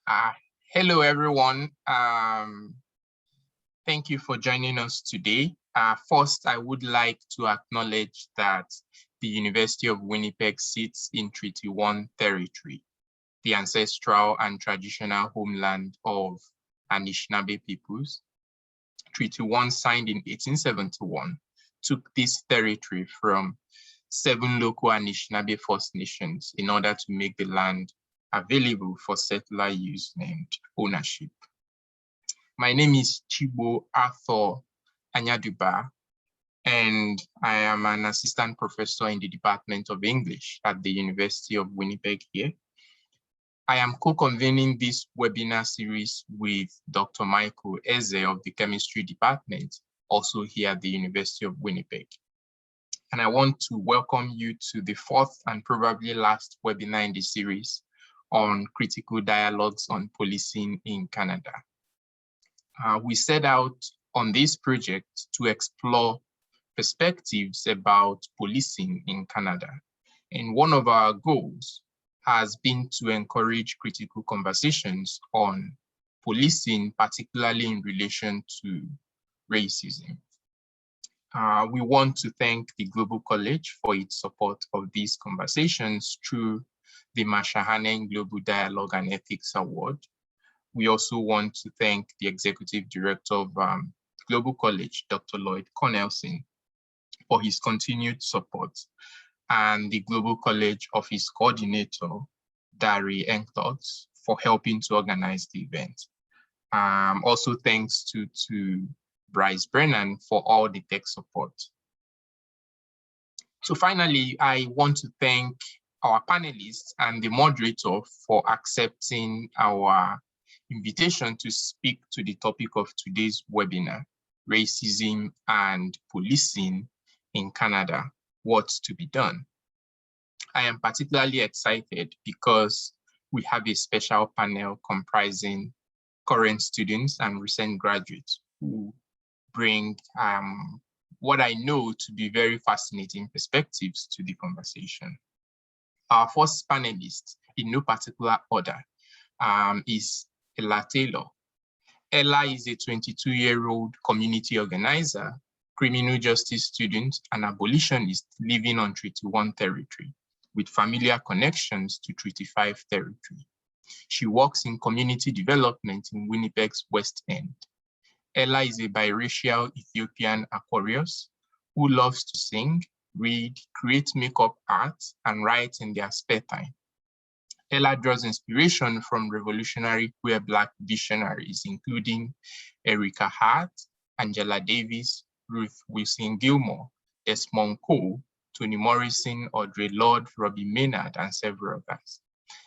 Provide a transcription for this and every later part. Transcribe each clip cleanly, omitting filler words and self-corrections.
Uh, Hello, everyone. Thank you for joining us today. First, I would like to acknowledge that the University of Winnipeg sits in Treaty 1 territory, the ancestral and traditional homeland of Anishinaabe peoples. Treaty 1, signed in 1871, took this territory from 7 local Anishinaabe First Nations in order to make the land available for settler use and ownership. My name is Chibo Arthur Anyaduba, and I am an assistant professor in the Department of English at the University of Winnipeg here. I am co-convening this webinar series with Dr. Michael Eze of the Chemistry Department, also here at the University of Winnipeg. And I want to welcome you to the fourth and probably last webinar in the series on critical dialogues on policing in Canada. We set out on this project to explore perspectives about policing in Canada. And one of our goals has been to encourage critical conversations on policing, particularly in relation to racism. We want to thank the Global College for its support of these conversations through the Mashahanen Global Dialogue and Ethics Award. We also want to thank the Executive Director of Global College, Dr. Lloyd Cornelson, for his continued support, and the Global College Office Coordinator, Dari Enktot, for helping to organize the event. Also thanks to Bryce Brennan for all the tech support. So finally, I want to thank our panelists and the moderator for accepting our invitation to speak to the topic of today's webinar, racism and policing in Canada, what's to be done. I am particularly excited because we have a special panel comprising current students and recent graduates who bring what I know to be very fascinating perspectives to the conversation. Our first panelist, in no particular order, is Ella Taylor. Ella is a 22-year-old community organizer, criminal justice student, and abolitionist living on Treaty 1 territory with familiar connections to Treaty 5 territory. She works in community development in Winnipeg's West End. Ella is a biracial Ethiopian Aquarius who loves to sing, read, create makeup art, and write in their spare time. Ella draws inspiration from revolutionary queer Black visionaries, including Erica Hart, Angela Davis, Ruth Wilson Gilmore, Desmond Cole, Toni Morrison, Audre Lorde, Robbie Maynard, and several others.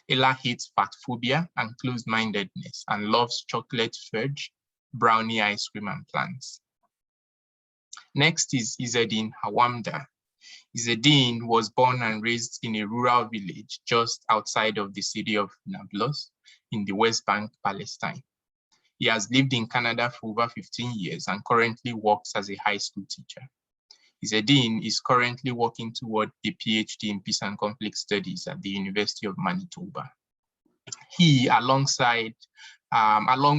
Ella hates fat phobia and closed-mindedness and loves chocolate fudge, brownie ice cream, and plants. Next is Izzedine Hawamda. Izzedine was born and raised in a rural village just outside of the city of Nablus in the West Bank, Palestine. He has lived in Canada for over 15 years and currently works as a high school teacher. Izzedine is currently working toward a PhD in Peace and Conflict Studies at the University of Manitoba. He, along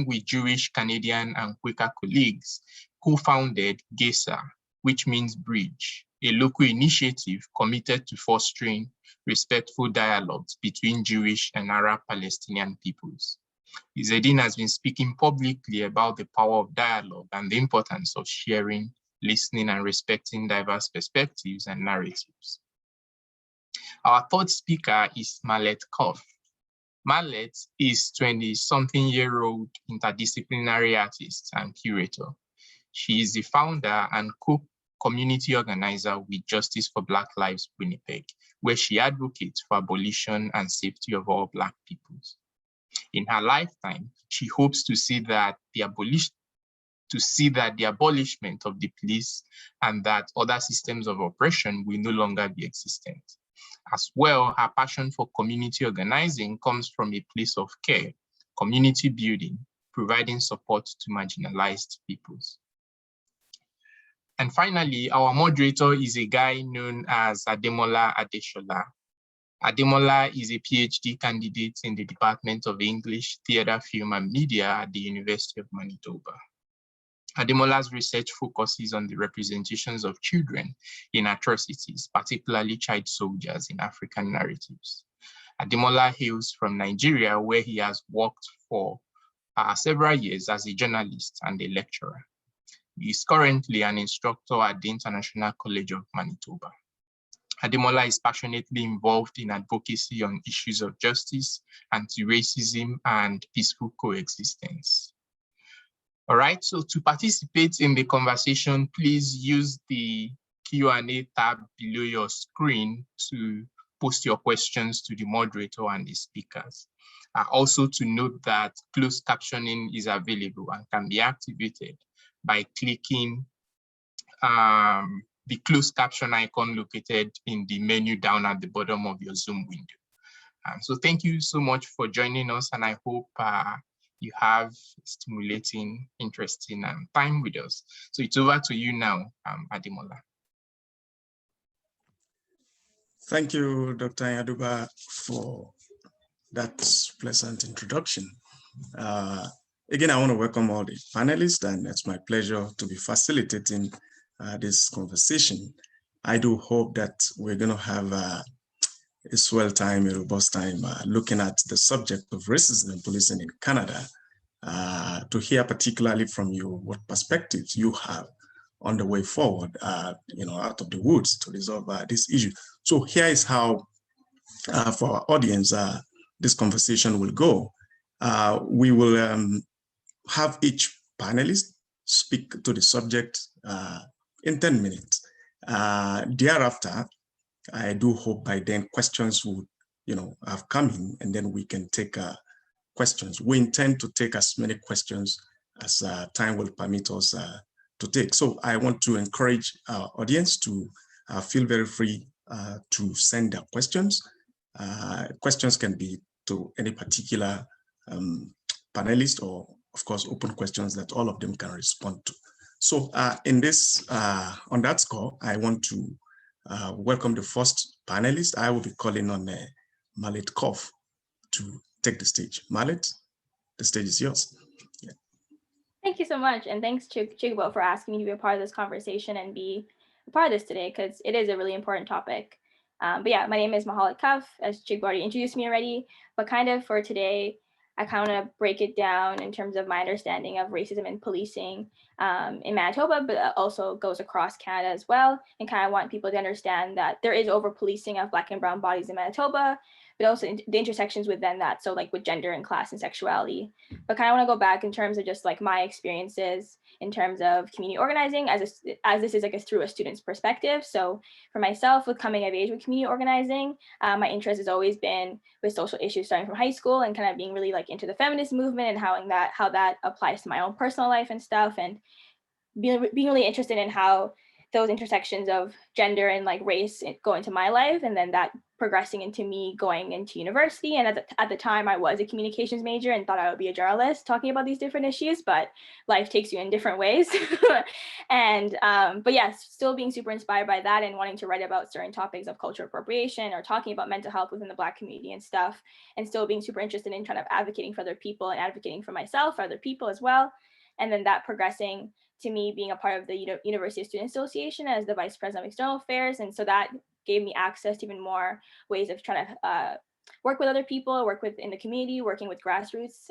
with Jewish, Canadian, and Quaker colleagues, co-founded GESA, which means bridge, a local initiative committed to fostering respectful dialogues between Jewish and Arab Palestinian peoples. Izzedine has been speaking publicly about the power of dialogue and the importance of sharing, listening, and respecting diverse perspectives and narratives. Our third speaker is Marlette Koff. Marlette is 20-something-year-old interdisciplinary artist and curator. She is the founder and co-community organizer with Justice for Black Lives Winnipeg, where she advocates for abolition and safety of all Black peoples. In her lifetime, she hopes to see that the abolishment of the police and that other systems of oppression will no longer be existent. As well, her passion for community organizing comes from a place of care, community building, providing support to marginalized peoples. And finally, our moderator is a guy known as Ademola Adeshola. Ademola is a PhD candidate in the Department of English, Theatre, Film, and Media at the University of Manitoba. Ademola's research focuses on the representations of children in atrocities, particularly child soldiers in African narratives. Ademola hails from Nigeria, where he has worked for several years as a journalist and a lecturer. He is currently an instructor at the International College of Manitoba. Ademola is passionately involved in advocacy on issues of justice, anti-racism, and peaceful coexistence. All right, so to participate in the conversation, please use the Q&A tab below your screen to post your questions to the moderator and the speakers. Also to note that closed captioning is available and can be activated by clicking the closed caption icon located in the menu down at the bottom of your Zoom window. So thank you so much for joining us, and I hope you have stimulating, interesting time with us. So it's over to you now, Ademola. Thank you, Dr. Yaduba, for that pleasant introduction. Again, I want to welcome all the panelists, and it's my pleasure to be facilitating this conversation. I do hope that we're going to have a swell time, a robust time, looking at the subject of racism and policing in Canada, to hear particularly from you what perspectives you have on the way forward, out of the woods to resolve this issue. So here is how, for our audience, this conversation will go. We will have each panelist speak to the subject in 10 minutes. Thereafter, I do hope by then questions would, have come in, and then we can take questions. We intend to take as many questions as time will permit us to take. So I want to encourage our audience to feel very free to send their questions. Questions can be to any particular panelist, or of course, open questions that all of them can respond to. So in this, on that score, I want to welcome the first panelist. I will be calling on Malet Koff to take the stage. Malet, the stage is yours. Yeah. Thank you so much. And thanks to Chigbo for asking me to be a part of this conversation and be a part of this today, because it is a really important topic. But yeah, my name is Mahalit Kaf, as Chigbo already introduced me already, but kind of for today, I kind of break it down in terms of my understanding of racism and policing in Manitoba, but also goes across Canada as well, and kind of want people to understand that there is over-policing of Black and Brown bodies in Manitoba, but also the intersections within that, so like with gender and class and sexuality. But kind of want to go back in terms of just like my experiences in terms of community organizing, as this is like through a student's perspective. So for myself, with coming of age with community organizing, my interest has always been with social issues starting from high school, and kind of being really like into the feminist movement and how that applies to my own personal life and stuff, and being really interested in how those intersections of gender and like race go into my life, and then that progressing into me going into university. And at the time I was a communications major and thought I would be a journalist talking about these different issues, but life takes you in different ways. And but yeah, still being super inspired by that and wanting to write about certain topics of cultural appropriation or talking about mental health within the Black community and stuff, and still being super interested in kind of advocating for other people and advocating for myself, for other people as well. And then that progressing to me being a part of the University of Student Association as the Vice President of External Affairs. And so that gave me access to even more ways of trying to work with other people, work in the community, working with grassroots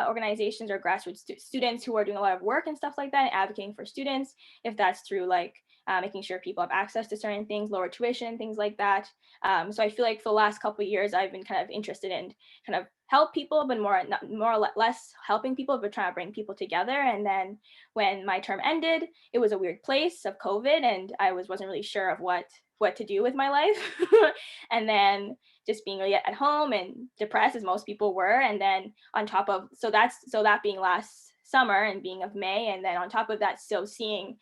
organizations or grassroots students who are doing a lot of work and stuff like that, and advocating for students, if that's through like making sure people have access to certain things, lower tuition, things like that. So I feel like for the last couple of years, I've been kind of interested in kind of help people, but more or less helping people, but trying to bring people together. And then when my term ended, it was a weird place of COVID, and I wasn't really sure of what to do with my life. And then just being really at home and depressed, as most people were. And then on top of, so that being last summer and being of May, and then on top of that, still seeing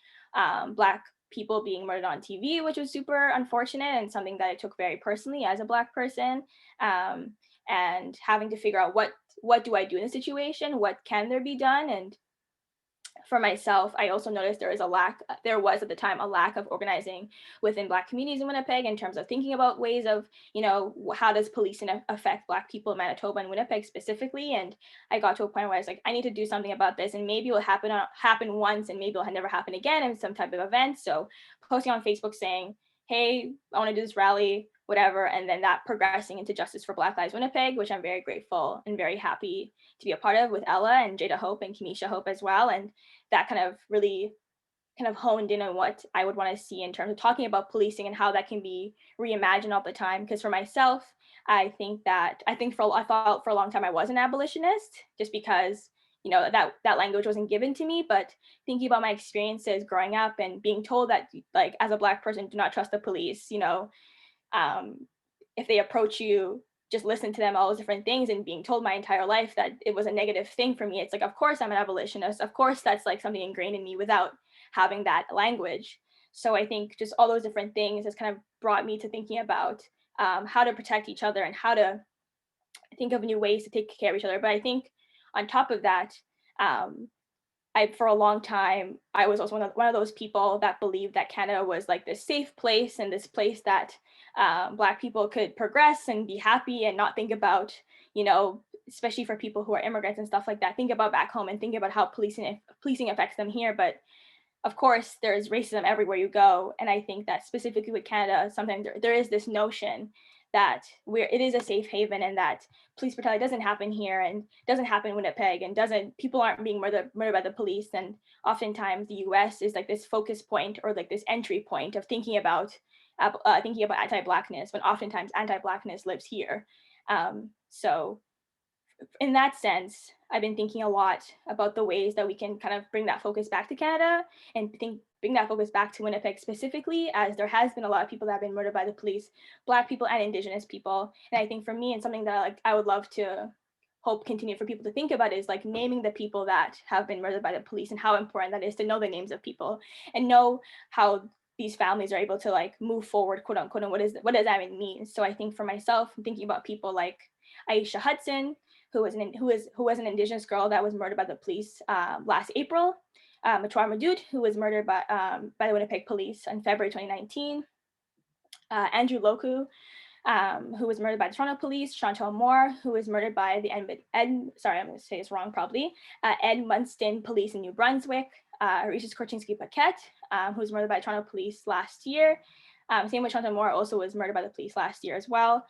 Black people being murdered on TV, which was super unfortunate and something that I took very personally as a Black person, and having to figure out what do I do in a situation, what can there be done, and for myself, I also noticed there was at the time a lack of organizing within Black communities in Winnipeg in terms of thinking about ways of, how does policing affect Black people in Manitoba and Winnipeg specifically. And I got to a point where I was like, I need to do something about this, and maybe it will happen once, and maybe it'll never happen again in some type of event. So posting on Facebook saying, hey, I want to do this rally, whatever, and then that progressing into Justice for Black Lives Winnipeg, which I'm very grateful and very happy to be a part of with Ella and Jada Hope and Kenesha Hope as well. And that kind of really kind of honed in on what I would want to see in terms of talking about policing and how that can be reimagined all the time. Because for myself, I thought for a long time I was an abolitionist, just because that language wasn't given to me. But thinking about my experiences growing up and being told that, like, as a Black person, do not trust the police, if they approach you, just listen to them, all those different things, and being told my entire life that it was a negative thing for me. It's like, of course I'm an abolitionist. Of course that's like something ingrained in me without having that language. So I think just all those different things has kind of brought me to thinking about how to protect each other and how to think of new ways to take care of each other. But I think on top of that, for a long time, I was also one of those people that believed that Canada was like this safe place and this place that Black people could progress and be happy and not think about, especially for people who are immigrants and stuff like that, think about back home and think about how policing affects them here. But of course, there's racism everywhere you go. And I think that specifically with Canada, sometimes there is this notion that it is a safe haven, and that police brutality doesn't happen here and doesn't happen in Winnipeg, and people aren't being murdered by the police. And oftentimes the US is like this focus point or like this entry point of thinking about anti-Blackness, when oftentimes anti-Blackness lives here. So in that sense, I've been thinking a lot about the ways that we can kind of bring that focus back to Canada and bring that focus back to Winnipeg specifically, as there has been a lot of people that have been murdered by the police, Black people and Indigenous people. And I think for me, and something that I would love to hope continue for people to think about, is like naming the people that have been murdered by the police, and how important that is to know the names of people and know how these families are able to like move forward, quote unquote, and what does that even mean. So I think for myself, I'm thinking about people like Aisha Hudson, who was an Indigenous girl that was murdered by the police last April. Machwar Madud, who was murdered by the Winnipeg police in February 2019. Andrew Loku, who was murdered by the Toronto police. Chantal Moore, who was murdered by the sorry, I'm going to say this wrong probably. Ed Munston police in New Brunswick. Regis Korchinski Paquette, who was murdered by Toronto police last year. Same with Chantal Moore, also was murdered by the police last year as well.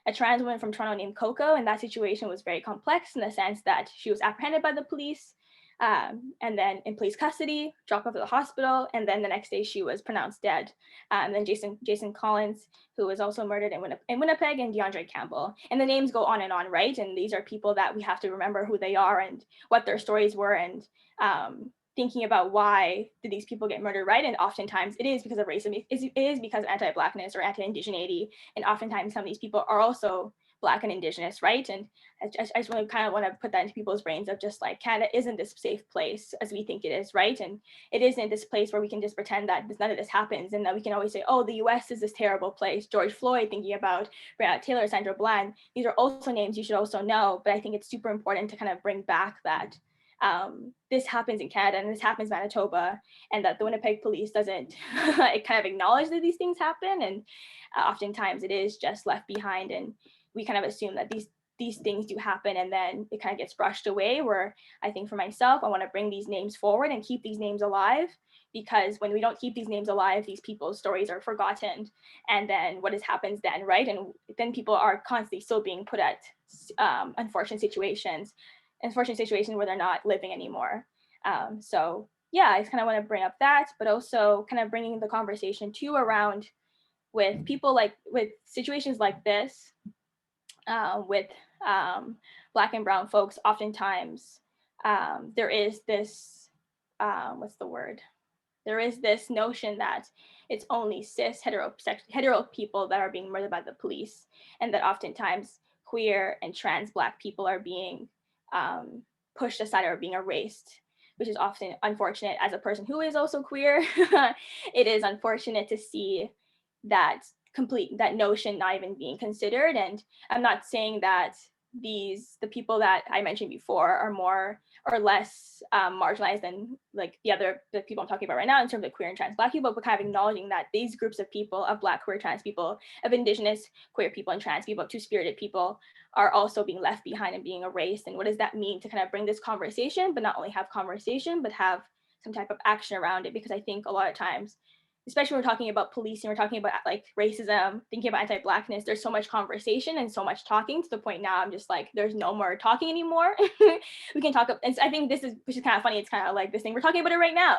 A trans woman from Toronto named Coco, and that situation was very complex in the sense that she was apprehended by the police, and then in police custody, dropped off at the hospital, and then the next day she was pronounced dead. And then Jason Collins, who was also murdered in Winnipeg, and DeAndre Campbell. And the names go on and on, right? And these are people that we have to remember who they are and what their stories were, and thinking about why did these people get murdered, right? And oftentimes it is because of racism. It is because of anti-Blackness or anti-Indigeneity. And oftentimes some of these people are also Black and Indigenous, right? And I just want to put that into people's brains of just like, Canada isn't this safe place as we think it is, right? And it isn't this place where we can just pretend that none of this happens, and that we can always say, oh, the US is this terrible place. George Floyd, thinking about Breonna Taylor, Sandra Bland. These are also names you should also know, but I think it's super important to kind of bring back that this happens in Canada and this happens in Manitoba, and that the Winnipeg police doesn't it kind of acknowledge that these things happen, and oftentimes it is just left behind, and we kind of assume that these things do happen and then it kind of gets brushed away. Where I think for myself, I want to bring these names forward and keep these names alive, because when we don't keep these names alive, these people's stories are forgotten, and then what happens then, right? And then people are constantly still being put at unfortunate situations where they're not living anymore. So yeah, I just kind of want to bring up that, but also kind of bringing the conversation too around with people with situations like this, with Black and brown folks. Oftentimes there is this, there is this notion that it's only cis hetero people that are being murdered by the police, and that oftentimes queer and trans Black people are being pushed aside or being erased, which is often unfortunate. As a person who is also queer, it is unfortunate to see that notion not even being considered. And I'm not saying that the people that I mentioned before are more or less marginalized than like the people I'm talking about right now in terms of queer and trans Black people, but kind of acknowledging that these groups of people, of Black, queer, trans people, of Indigenous, queer people and trans people, two-spirited people, are also being left behind and being erased. And what does that mean to kind of bring this conversation, but not only have conversation, but have some type of action around it? Because I think a lot of times, especially when we're talking about policing, we're talking about like racism, thinking about anti-Blackness, there's so much conversation and so much talking to the point now I'm just like, there's no more talking anymore. We can talk, and I think which is kind of funny, it's kind of like this thing, we're talking about it right now.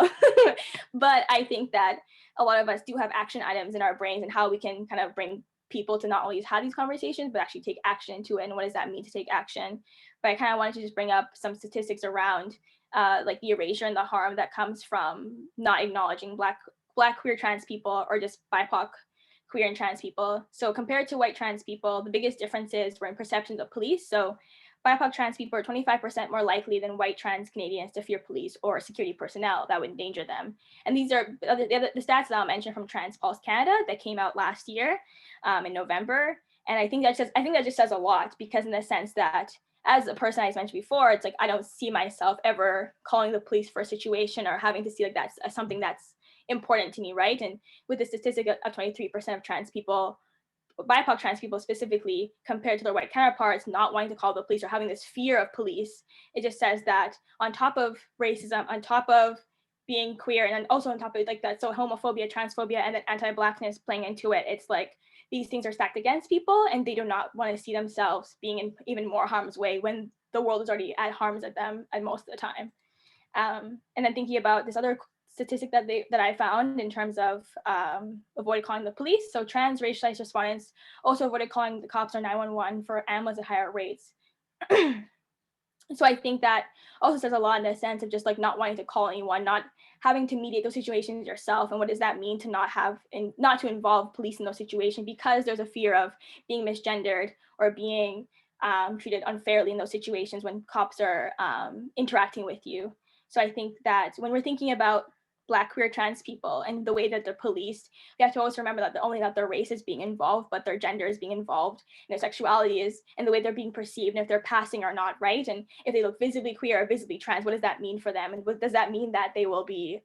But I think that a lot of us do have action items in our brains and how we can kind of bring people to not only have these conversations, but actually take action into it. And what does that mean to take action? But I kind of wanted to just bring up some statistics around like the erasure and the harm that comes from not acknowledging Black, queer, trans people, or just BIPOC, queer and trans people. So compared to white trans people, the biggest differences were in perceptions of police. So BIPOC trans people are 25% more likely than white trans Canadians to fear police or security personnel that would endanger them. And these are the stats that I'll mention from Trans Pulse Canada that came out last year in November. And I think that just says a lot, because in the sense that as a person I mentioned before, it's like I don't see myself ever calling the police for a situation or having to see like that's something that's important to me, right? And with the statistic of 23% of trans people, BIPOC trans people specifically, compared to their white counterparts, not wanting to call the police or having this fear of police, it just says that on top of racism, on top of being queer, and then also on top of like that, so homophobia, transphobia, and then anti-Blackness playing into it, it's like these things are stacked against people and they do not want to see themselves being in even more harm's way when the world is already at harm's at them at most of the time. And then thinking about this other statistic that I found in terms of avoid calling the police. So trans racialized respondents also avoided calling the cops or 911 for ambulance at higher rates. So I think that also says a lot in the sense of just like not wanting to call anyone, not having to mediate those situations yourself. And what does that mean to not to involve police in those situations, because there's a fear of being misgendered or being treated unfairly in those situations when cops are interacting with you. So I think that when we're thinking about Black, queer, trans people and the way that they're policed, we have to always remember that only that their race is being involved, but their gender is being involved, and their sexuality is, and the way they're being perceived, and if they're passing or not, right? And if they look visibly queer or visibly trans, what does that mean for them? And what does that mean that they will be,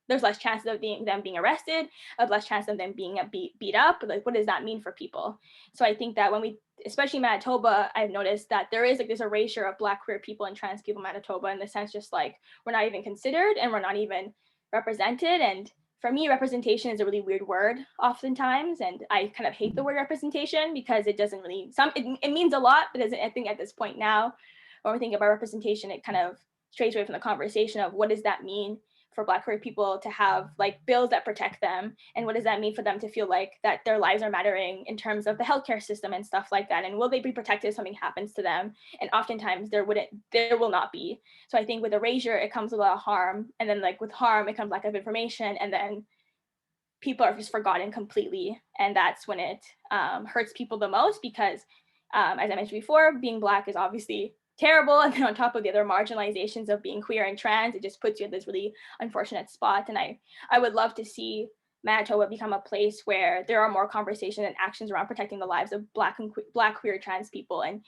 there's less chances of them being arrested, of less chance of them being beat up? Like, what does that mean for people? So I think that when we, especially Manitoba, I've noticed that there is like this erasure of Black, queer people and trans people in Manitoba, in the sense just like we're not even considered and we're not even represented. And for me, representation is a really weird word oftentimes, and I kind of hate the word representation because it doesn't really, it means a lot, but I think at this point now, when we think about representation, it kind of strays away from the conversation of what does that mean for Black, queer people to have like bills that protect them, and what does that mean for them to feel like that their lives are mattering in terms of the healthcare system and stuff like that, and will they be protected if something happens to them? And oftentimes there will not be. So I think with erasure it comes with a lot of harm, and then like with harm it comes lack of information, and then people are just forgotten completely, and that's when it hurts people the most, because as I mentioned before, being Black is obviously terrible, and then on top of the other marginalizations of being queer and trans, it just puts you in this really unfortunate spot. And I would love to see Manitoba become a place where there are more conversations and actions around protecting the lives of Black, queer, trans people, and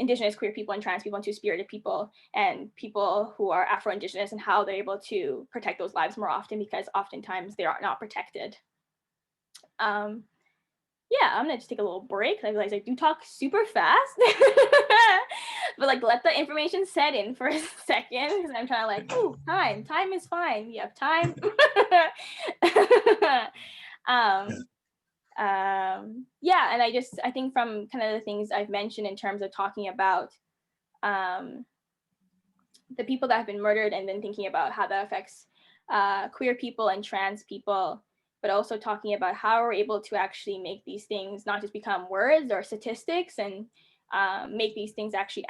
Indigenous, queer people, and trans people, and two-spirited people, and people who are Afro-Indigenous, and how they're able to protect those lives more often, because oftentimes they are not protected. Yeah, I'm gonna just take a little break. I realize I do talk super fast, but like let the information set in for a second, because I'm trying to like, ooh, time is fine. We have time. Yeah, and I think from kind of the things I've mentioned in terms of talking about the people that have been murdered, and then thinking about how that affects queer people and trans people, but also talking about how we're able to actually make these things not just become words or statistics, and make these things actually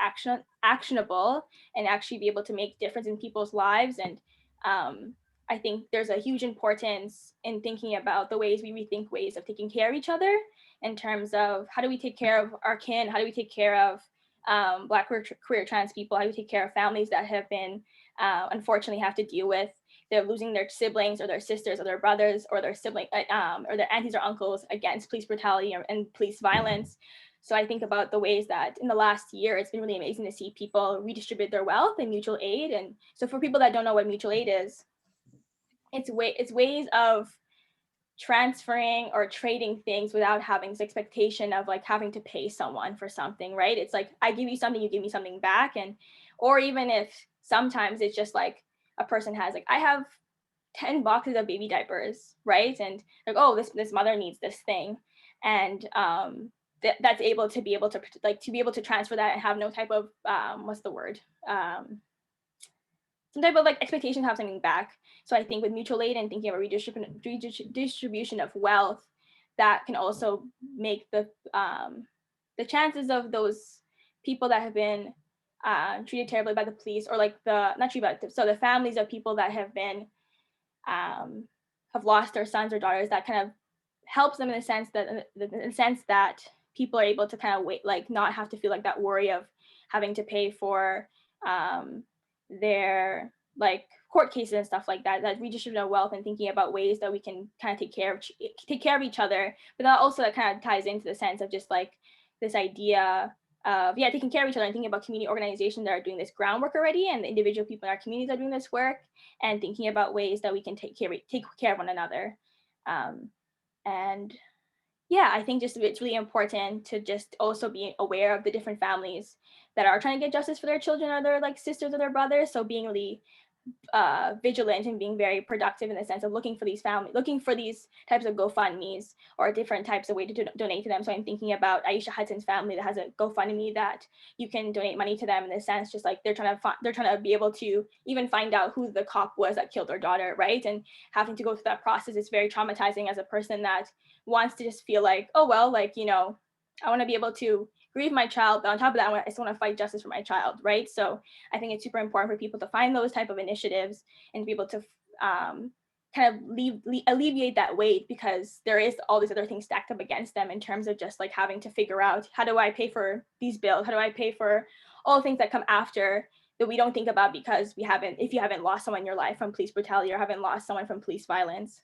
actionable, and actually be able to make difference in people's lives. And I think there's a huge importance in thinking about the ways we rethink ways of taking care of each other, in terms of how do we take care of our kin, how do we take care of Black, queer, trans people, how do we take care of families that have been unfortunately have to deal with they're losing their siblings or their sisters or their brothers or their sibling or their aunties or uncles against police brutality and police violence. So I think about the ways that in the last year, it's been really amazing to see people redistribute their wealth in mutual aid. And so for people that don't know what mutual aid is, it's ways of transferring or trading things without having this expectation of like having to pay someone for something, right? It's like, I give you something, you give me something back. And, or even if sometimes it's just like a person has like, I have 10 boxes of baby diapers, right? And like, oh, this mother needs this thing. And that's able to be able to transfer that and have no type of, what's the word? Some type of like expectation to have something back. So I think with mutual aid and thinking about redistribution of wealth, that can also make the chances of those people that have been treated terribly by the police, or like not treated by, so the families of people that have been have lost their sons or daughters, that kind of helps them in the sense that people are able to kind of wait, like not have to feel like that worry of having to pay for their like court cases and stuff like that. That redistribution of wealth and thinking about ways that we can kind of take care of each other, but that also that kind of ties into the sense of just like this idea of taking care of each other and thinking about community organizations that are doing this groundwork already, and the individual people in our communities are doing this work, and thinking about ways that we can take care of one another. And yeah, I think just it's really important to just also be aware of the different families that are trying to get justice for their children or their like sisters or their brothers. So being really vigilant and being very productive in the sense of looking for these types of GoFundMes or different types of way to donate to them. So I'm thinking about Aisha Hudson's family that has a GoFundMe that you can donate money to them in the sense, just like they're trying to be able to even find out who the cop was that killed their daughter, right? And having to go through that process is very traumatizing as a person that wants to just feel like, oh well, like, you know, I want to be able to grieve my child, but on top of that, I still want to fight justice for my child, right? So I think it's super important for people to find those type of initiatives and to be able to kind of alleviate that weight, because there is all these other things stacked up against them in terms of just like having to figure out, how do I pay for these bills? How do I pay for all the things that come after that we don't think about because if you haven't lost someone in your life from police brutality or haven't lost someone from police violence.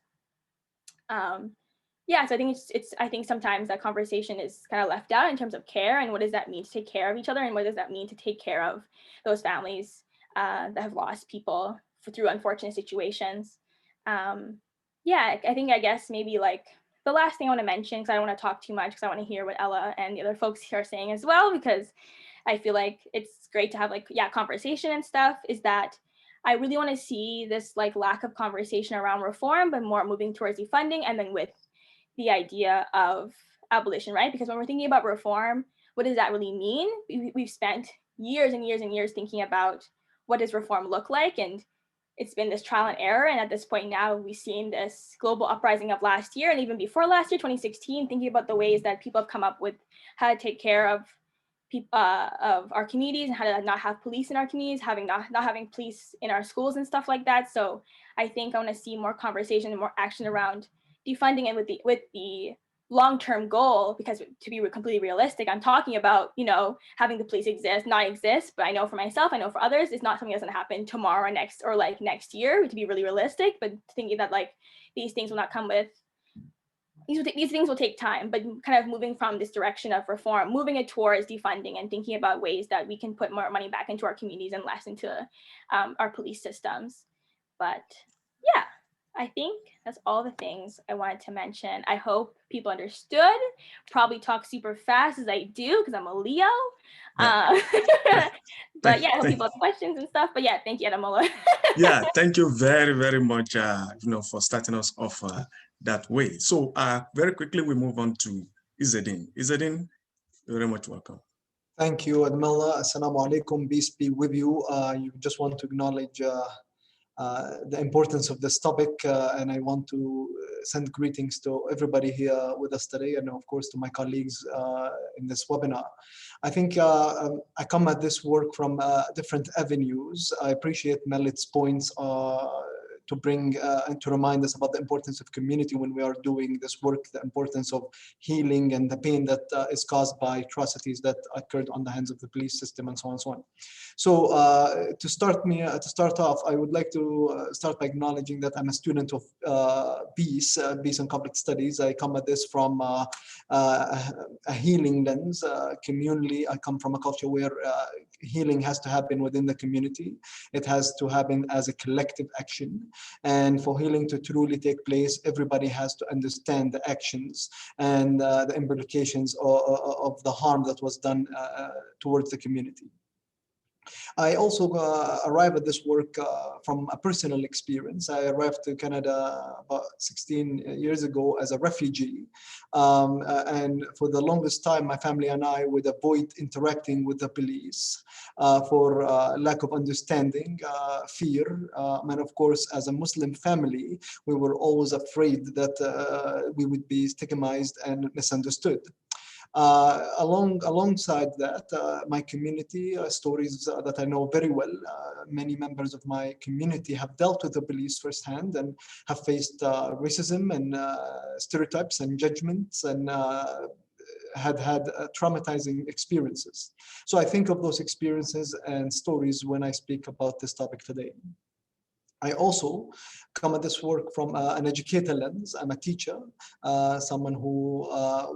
So I think I think sometimes that conversation is kind of left out in terms of care, and what does that mean to take care of each other, and what does that mean to take care of those families that have lost people through unfortunate situations. I guess maybe like the last thing I want to mention, because I don't want to talk too much, because I want to hear what Ella and the other folks here are saying as well, because I feel like it's great to have conversation and stuff, is that I really want to see this like lack of conversation around reform, but more moving towards defunding, and then with the idea of abolition, right? Because when we're thinking about reform, what does that really mean? We've spent years and years and years thinking about what does reform look like, and it's been this trial and error. And at this point now, we've seen this global uprising of last year, and even before last year, 2016, thinking about the ways that people have come up with how to take care of our communities, and how to not have police in our communities, not having police in our schools and stuff like that. So I think I want to see more conversation and more action around defunding it with the long-term goal, because to be completely realistic, I'm talking about, you know, having the police not exist, but I know for myself, I know for others, it's not something that's going to happen tomorrow or next year, to be really realistic, but thinking that like these things will not come with, these things will take time, but kind of moving from this direction of reform, moving it towards defunding and thinking about ways that we can put more money back into our communities and less into our police systems. But yeah, I think that's all the things I wanted to mention. I hope people understood. Probably talk super fast as I do because I'm a Leo. Yeah. But yeah, I hope people have questions and stuff. But yeah, thank you, Ademola. Yeah, thank you very, very much, for starting us off that way. So very quickly, we move on to Izzedine. Izzedine, you're very much welcome. Thank you, Ademola. Assalamu alaikum. Peace be with you. You just want to acknowledge the importance of this topic, and I want to send greetings to everybody here with us today, and of course to my colleagues in this webinar. I think I come at this work from different avenues. I appreciate Melit's points to bring and to remind us about the importance of community when we are doing this work, the importance of healing and the pain that is caused by atrocities that occurred on the hands of the police system and so on and so on. So to start off, I would like to start by acknowledging that I'm a student of peace and conflict studies. I come at this from a healing lens. Communally, I come from a culture where healing has to happen within the community. It has to happen as a collective action. And for healing to truly take place, everybody has to understand the actions and the implications of the harm that was done towards the community. I also arrived at this work from a personal experience. I arrived to Canada about 16 years ago as a refugee. And for the longest time, my family and I would avoid interacting with the police for lack of understanding, fear. And of course, as a Muslim family, we were always afraid that we would be stigmatized and misunderstood. Alongside that, my community stories that I know very well, many members of my community have dealt with the police firsthand and have faced racism and stereotypes and judgments and had traumatizing experiences. So I think of those experiences and stories when I speak about this topic today. I also come at this work from an educator lens. I'm a teacher, someone who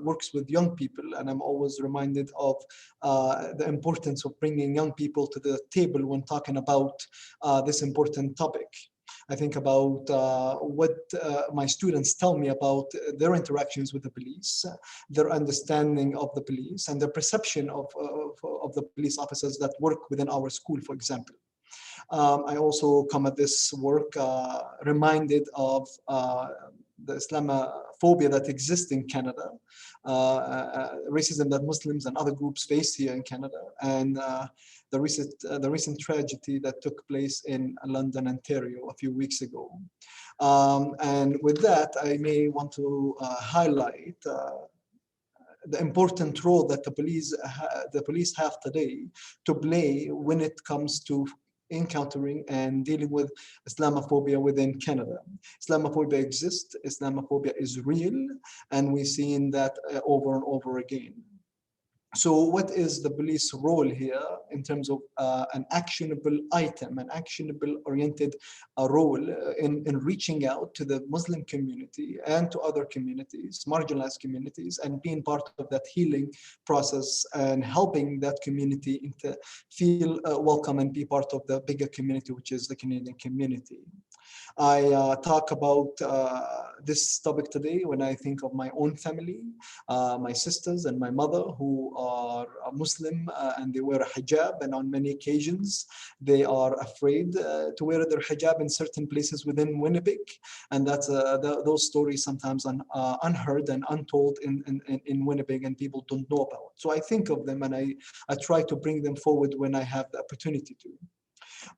works with young people, and I'm always reminded of the importance of bringing young people to the table when talking about this important topic. I think about what my students tell me about their interactions with the police, their understanding of the police, and their perception of the police officers that work within our school, for example. I also come at this work reminded of the Islamophobia that exists in Canada, racism that Muslims and other groups face here in Canada, and the recent tragedy that took place in London, Ontario a few weeks ago. And with that, I may want to highlight the important role that the police have today to play when it comes to encountering and dealing with Islamophobia within Canada. Islamophobia exists, Islamophobia is real, and we've seen that over and over again. So what is the police role here in terms of an actionable item, an actionable oriented role in reaching out to the Muslim community and to other communities, marginalized communities, and being part of that healing process and helping that community to feel welcome and be part of the bigger community, which is the Canadian community. I talk about this topic today when I think of my own family, my sisters and my mother who are Muslim and they wear a hijab, and on many occasions they are afraid to wear their hijab in certain places within Winnipeg, and that's those stories sometimes unheard and untold in Winnipeg, and people don't know about. So I think of them and I try to bring them forward when I have the opportunity to.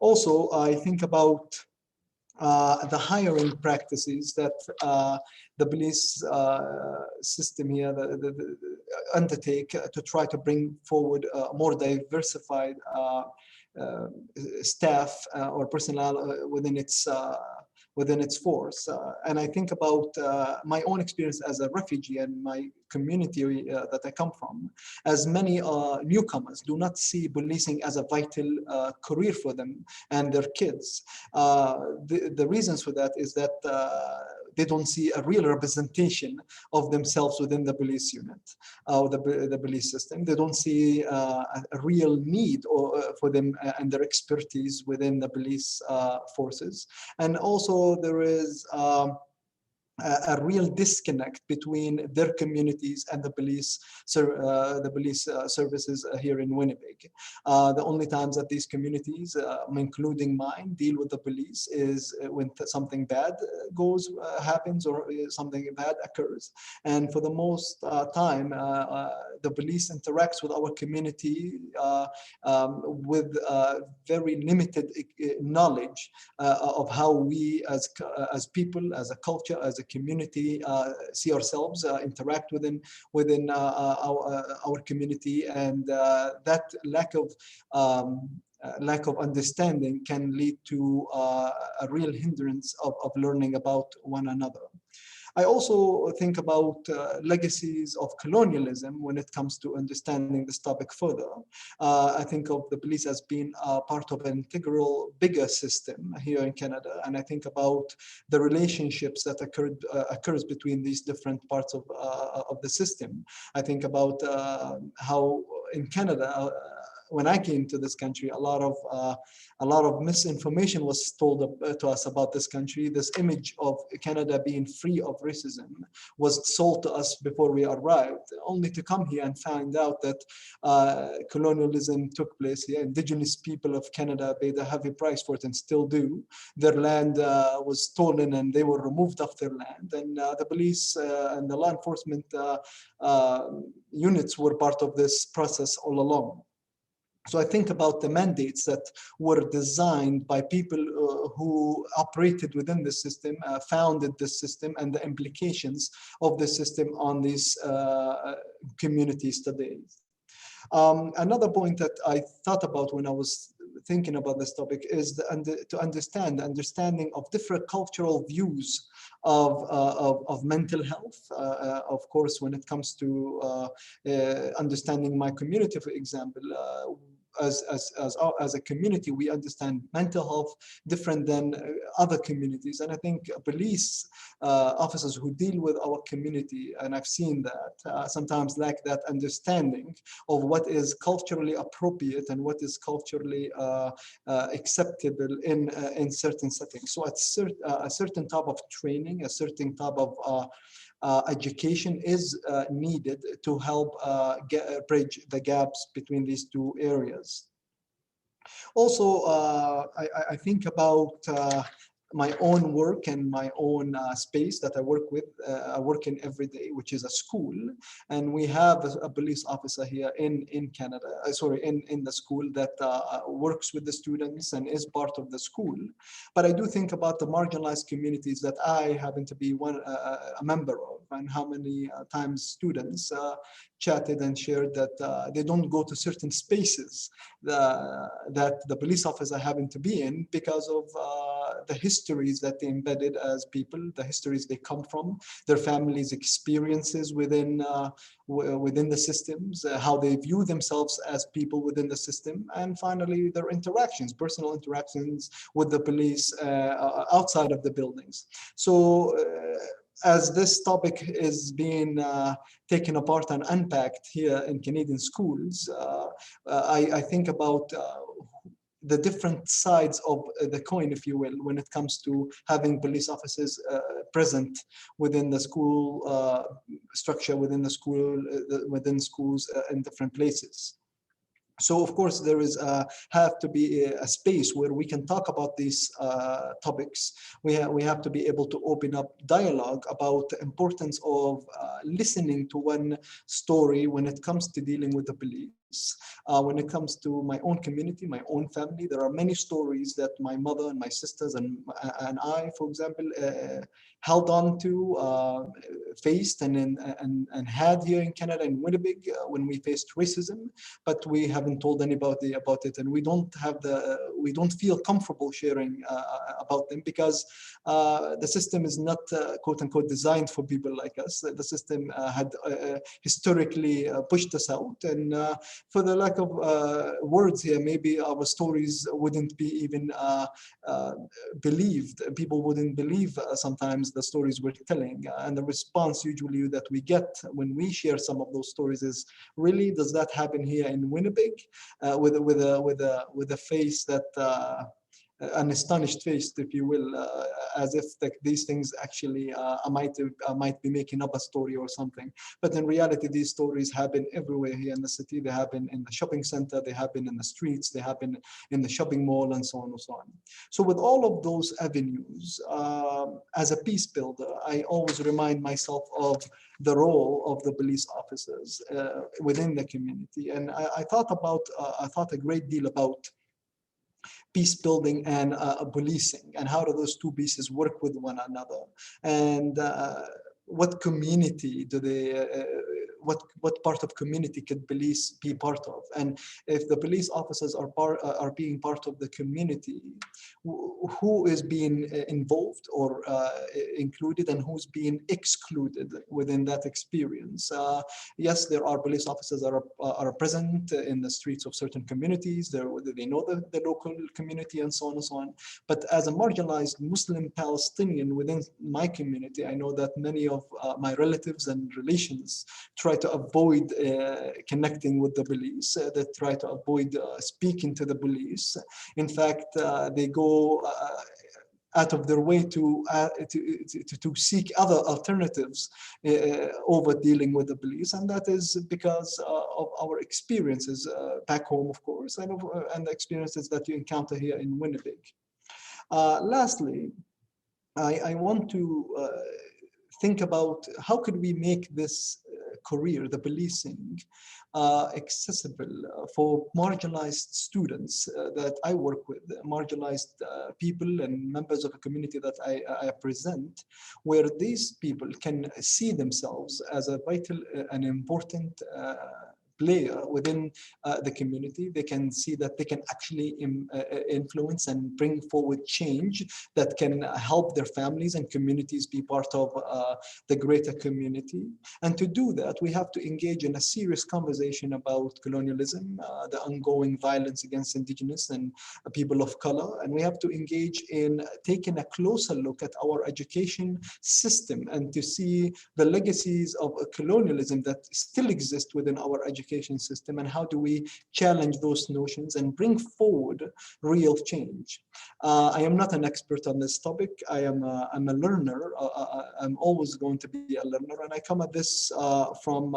Also, I think about the hiring practices that the police system here undertake to try to bring forward more diversified staff or personnel within its force. And I think about my own experience as a refugee and my community that I come from, as many newcomers do not see policing as a vital career for them and their kids. The reasons for that is that they don't see a real representation of themselves within the police unit or the police system. They don't see a real need for them and their expertise within the police forces. And also there is a real disconnect between their communities and the police services here in Winnipeg. The only times that these communities, including mine, deal with the police is when something bad happens or something bad occurs. And for the most time, the police interacts with our community with very limited knowledge of how we as people, as a culture, as a community see ourselves, interact within our community, and that lack of lack of understanding can lead to a real hindrance of learning about one another. I also think about legacies of colonialism when it comes to understanding this topic further. I think of the police as being part of an integral, bigger system here in Canada, and I think about the relationships that occurs between these different parts of the system. I think about how in Canada, when I came to this country, a lot of misinformation was told to us about this country. This image of Canada being free of racism was sold to us before we arrived, only to come here and find out that colonialism took place here. Indigenous people of Canada paid a heavy price for it and still do. Their land was stolen and they were removed off their land. And the police and the law enforcement units were part of this process all along. So I think about the mandates that were designed by people who operated within the system, founded the system, and the implications of the system on these communities today. Another point that I thought about when I was thinking about this topic is to understand the understanding of different cultural views of mental health. Of course, when it comes to understanding my community, for example, as a community, we understand mental health different than other communities. And I think police officers who deal with our community, and I've seen that, sometimes lack that understanding of what is culturally appropriate and what is culturally acceptable in certain settings. So a certain type of training, a certain type of education is needed to help bridge the gaps between these two areas. Also, I think about my own work and my own space that I work with. I work in every day, which is a school, and we have a police officer here in Canada. In the school that works with the students and is part of the school. But I do think about the marginalized communities that I happen to be a member of, and how many times students chatted and shared that they don't go to certain spaces that the police officer happen to be in because of the histories that they embedded as people, the histories they come from, their families' experiences within the systems, how they view themselves as people within the system, and finally their interactions, personal interactions with the police outside of the buildings. So as this topic is being taken apart and unpacked here in Canadian schools, I think about the different sides of the coin, if you will, when it comes to having police officers present within the school structure, within the school, within schools in different places. So of course there is have to be a space where we can talk about these topics. We have to be able to open up dialogue about the importance of listening to one story when it comes to dealing with the police. When it comes to my own community, my own family, there are many stories that my mother and my sisters and I, for example, held on to, faced and had here in Canada, in Winnipeg, when we faced racism, but we haven't told anybody about it, and we don't feel comfortable sharing about them because the system is not quote unquote designed for people like us. The system had historically pushed us out, and for the lack of words here, maybe our stories wouldn't be even believed. People wouldn't believe sometimes the stories we're telling, and the response usually that we get when we share some of those stories is, really, does that happen here in Winnipeg? With a face that an astonished face, if you will, as if these things actually I might be making up a story or something. But in reality, these stories happen everywhere here in the city. They happen in the shopping center, they happen in the streets, they happen in the shopping mall, and so on and so on. So with all of those avenues, as a peace builder, I always remind myself of the role of the police officers within the community. And I thought a great deal about peace building and policing, and how do those two pieces work with one another, and what community do they what part of community could police be part of? And if the police officers are being part of the community, who is being involved or included, and who's being excluded within that experience? Yes, there are police officers that are present in the streets of certain communities. They know the local community and so on and so on. But as a marginalized Muslim Palestinian within my community, I know that many of my relatives and relations try to avoid connecting with the police. They try to avoid speaking to the police. In fact, they go out of their way to seek other alternatives over dealing with the police, and that is because of our experiences back home, of course, and the experiences that you encounter here in Winnipeg. Lastly, I want to think about how could we make this career, the policing, accessible for marginalized students that I work with, marginalized people and members of a community that I represent, where these people can see themselves as a vital and important player within the community. They can see that they can actually influence and bring forward change that can help their families and communities be part of the greater community. And to do that, we have to engage in a serious conversation about colonialism, the ongoing violence against indigenous and people of color. And we have to engage in taking a closer look at our education system and to see the legacies of colonialism that still exist within our education system, and how do we challenge those notions and bring forward real change. I am not an expert on this topic. I'm a learner. I'm always going to be a learner, and I come at this from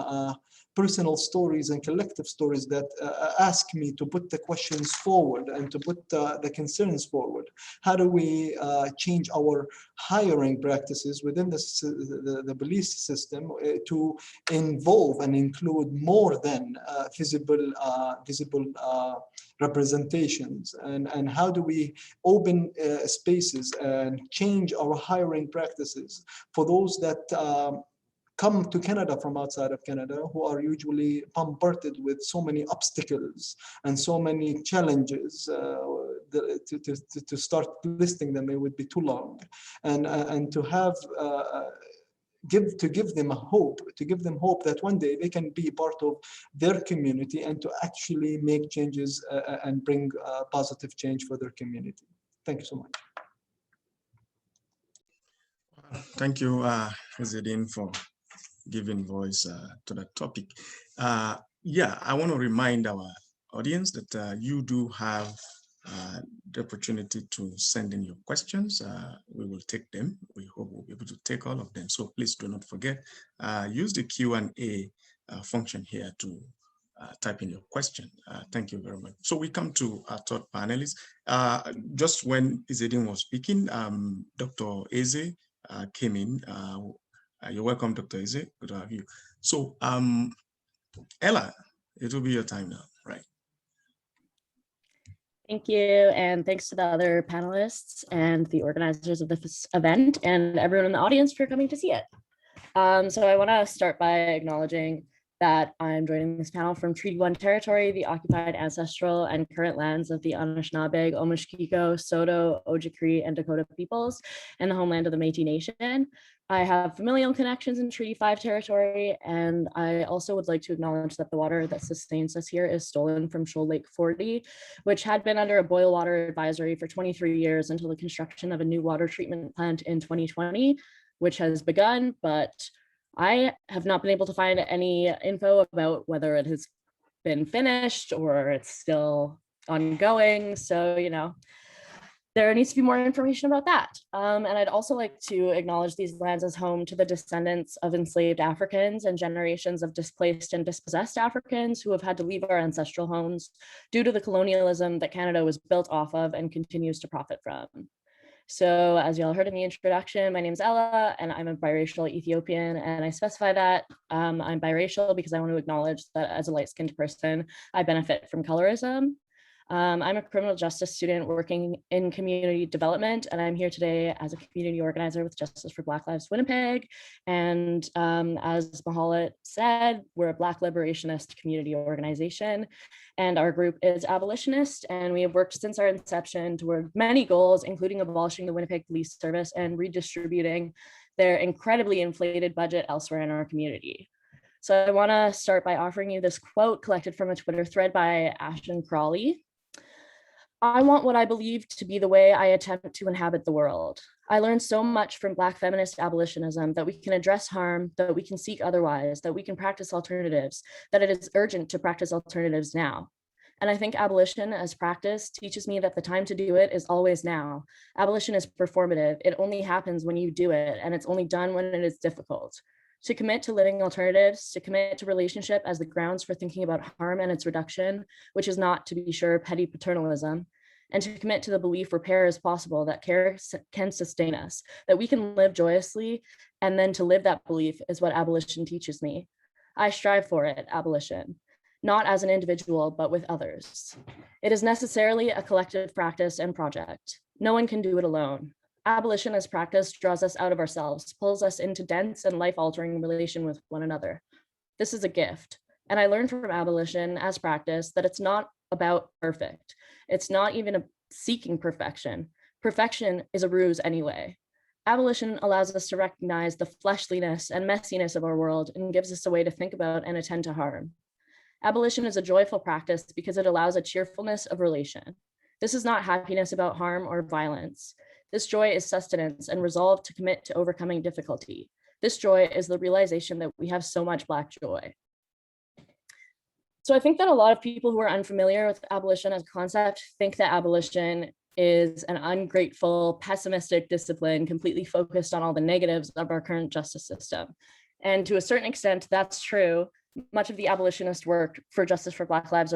personal stories and collective stories that ask me to put the questions forward and to put the concerns forward. How do we change our hiring practices within the police system to involve and include more than visible representations, and how do we open spaces and change our hiring practices for those that come to Canada from outside of Canada, who are usually bombarded with so many obstacles and so many challenges. To start listing them, it would be too long, and to have give them hope that one day they can be part of their community and to actually make changes and bring positive change for their community. Thank you so much. Thank you, Izzedine, for giving voice to that topic. Yeah, I want to remind our audience that you do have the opportunity to send in your questions. We will take them. We hope we'll be able to take all of them. So please do not forget, use the Q&A function here to type in your question. Thank you very much. So we come to our third panelist. Just when Izzedine was speaking, Dr. Eze came in. You're welcome, Dr. Eze. Good to have you. So Ella, it will be your time now, right? Thank you, and thanks to the other panelists and the organizers of this event and everyone in the audience for coming to see it. So I want to start by acknowledging that I'm joining this panel from Treaty 1 territory, the occupied ancestral and current lands of the Anishinaabe, Omushkiko, Saulteaux, Ojibwe, and Dakota peoples, and the homeland of the Métis Nation. I have familial connections in Treaty 5 territory, and I also would like to acknowledge that the water that sustains us here is stolen from Shoal Lake 40, which had been under a boil water advisory for 23 years until the construction of a new water treatment plant in 2020, which has begun, but I have not been able to find any info about whether it has been finished or it's still ongoing. So, you know, there needs to be more information about that. And I'd also like to acknowledge these lands as home to the descendants of enslaved Africans and generations of displaced and dispossessed Africans who have had to leave our ancestral homes due to the colonialism that Canada was built off of and continues to profit from. So as y'all heard in the introduction, my name is Ella and I'm a biracial Ethiopian, and I specify that I'm biracial because I want to acknowledge that as a light-skinned person, I benefit from colorism. I'm a criminal justice student working in community development, and I'm here today as a community organizer with Justice for Black Lives Winnipeg. And as Mahalat said, we're a Black liberationist community organization, and our group is abolitionist, and we have worked since our inception toward many goals, including abolishing the Winnipeg Police Service and redistributing their incredibly inflated budget elsewhere in our community. So I want to start by offering you this quote collected from a Twitter thread by Ashton Crawley. I want what I believe to be the way I attempt to inhabit the world. I learned so much from Black feminist abolitionism that we can address harm, that we can seek otherwise, that we can practice alternatives, that it is urgent to practice alternatives now. And I think abolition as practice teaches me that the time to do it is always now. Abolition is performative. It only happens when you do it, and it's only done when it is difficult. To commit to living alternatives, to commit to relationship as the grounds for thinking about harm and its reduction, which is not, to be sure, petty paternalism, and to commit to the belief repair is possible, that care can sustain us, that we can live joyously, and then to live that belief is what abolition teaches me. I strive for it, abolition, not as an individual, but with others. It is necessarily a collective practice and project. No one can do it alone. Abolition as practice draws us out of ourselves, pulls us into dense and life-altering relation with one another. This is a gift. And I learned from abolition as practice that it's not about perfect. It's not even a seeking perfection. Perfection is a ruse anyway. Abolition allows us to recognize the fleshliness and messiness of our world and gives us a way to think about and attend to harm. Abolition is a joyful practice because it allows a cheerfulness of relation. This is not happiness about harm or violence. This joy is sustenance and resolve to commit to overcoming difficulty. This joy is the realization that we have so much Black joy. So I think that a lot of people who are unfamiliar with abolition as a concept think that abolition is an ungrateful, pessimistic discipline completely focused on all the negatives of our current justice system. And to a certain extent, that's true. Much of the abolitionist work for Justice for Black Lives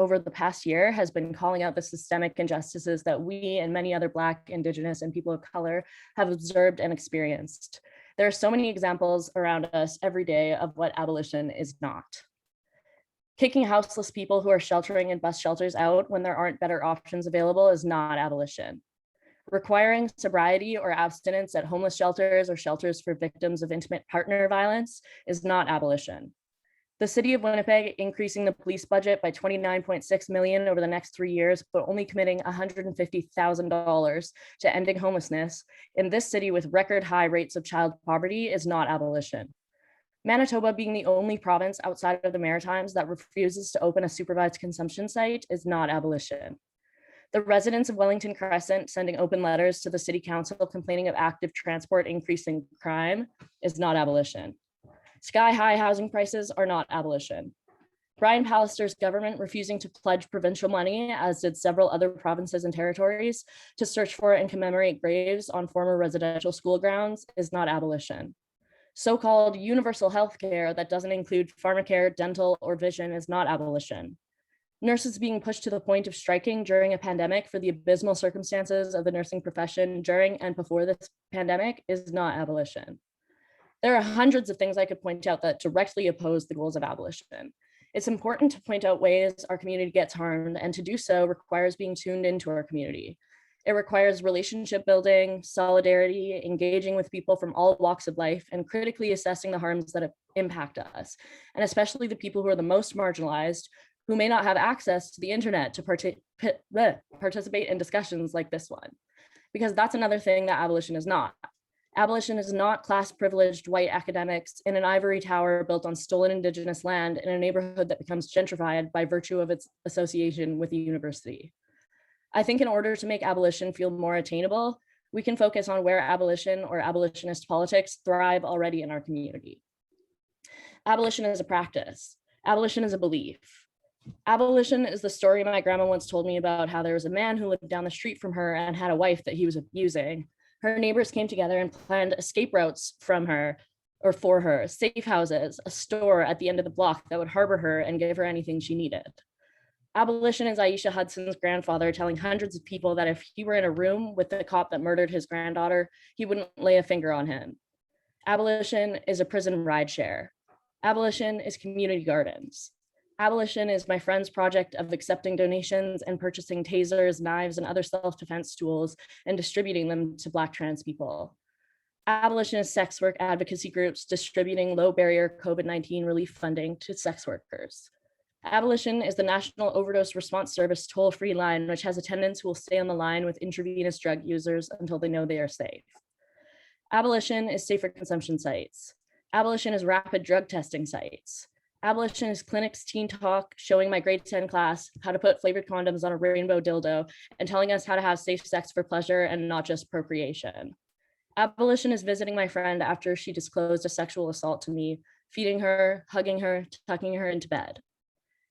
over the past year has been calling out the systemic injustices that we and many other Black, Indigenous, and people of color have observed and experienced. There are so many examples around us every day of what abolition is not. Kicking houseless people who are sheltering in bus shelters out when there aren't better options available is not abolition. Requiring sobriety or abstinence at homeless shelters or shelters for victims of intimate partner violence is not abolition. The city of Winnipeg increasing the police budget by $29.6 million over the next 3 years, but only committing $150,000 to ending homelessness in this city with record high rates of child poverty is not abolition. Manitoba being the only province outside of the Maritimes that refuses to open a supervised consumption site is not abolition. The residents of Wellington Crescent sending open letters to the city council complaining of active transport increasing crime is not abolition. Sky-high housing prices are not abolition. Brian Pallister's government refusing to pledge provincial money, as did several other provinces and territories, to search for and commemorate graves on former residential school grounds is not abolition. So-called universal health care that doesn't include pharmacare, dental, or vision is not abolition. Nurses being pushed to the point of striking during a pandemic for the abysmal circumstances of the nursing profession during and before this pandemic is not abolition. There are hundreds of things I could point out that directly oppose the goals of abolition. It's important to point out ways our community gets harmed, and to do so requires being tuned into our community. It requires relationship building, solidarity, engaging with people from all walks of life, and critically assessing the harms that impact us, and especially the people who are the most marginalized, who may not have access to the internet to participate in discussions like this one. Because that's another thing that abolition is not. Abolition is not class-privileged white academics in an ivory tower built on stolen Indigenous land in a neighborhood that becomes gentrified by virtue of its association with the university. I think in order to make abolition feel more attainable, we can focus on where abolition or abolitionist politics thrive already in our community. Abolition is a practice. Abolition is a belief. Abolition is the story my grandma once told me about how there was a man who lived down the street from her and had a wife that he was abusing. Her neighbors came together and planned escape routes from her or for her, safe houses, a store at the end of the block that would harbor her and give her anything she needed. Abolition is Aisha Hudson's grandfather telling hundreds of people that if he were in a room with the cop that murdered his granddaughter, he wouldn't lay a finger on him. Abolition is a prison rideshare. Abolition is community gardens. Abolition is my friend's project of accepting donations and purchasing tasers, knives, and other self-defense tools and distributing them to Black trans people. Abolition is sex work advocacy groups distributing low-barrier COVID-19 relief funding to sex workers. Abolition is the National Overdose Response Service toll-free line, which has attendants who will stay on the line with intravenous drug users until they know they are safe. Abolition is safer consumption sites. Abolition is rapid drug testing sites. Abolition is clinics, teen talk, showing my grade 10 class how to put flavored condoms on a rainbow dildo and telling us how to have safe sex for pleasure and not just procreation. Abolition is visiting my friend after she disclosed a sexual assault to me, feeding her, hugging her, tucking her into bed.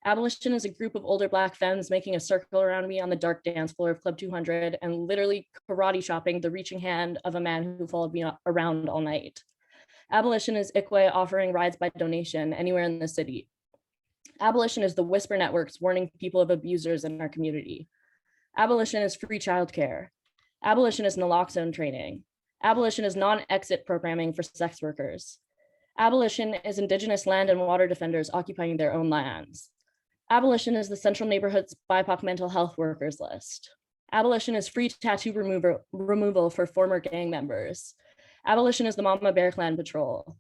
Abolition is a group of older Black femmes making a circle around me on the dark dance floor of Club 200 and literally karate chopping the reaching hand of a man who followed me around all night. Abolition is ICWE offering rides by donation anywhere in the city. Abolition is the whisper networks warning people of abusers in our community. Abolition is free childcare. Abolition is naloxone training. Abolition is non-exit programming for sex workers. Abolition is Indigenous land and water defenders occupying their own lands. Abolition is the Central Neighborhood's BIPOC mental health workers list. Abolition is free tattoo removal for former gang members. Abolition is the Mama Bear Clan Patrol.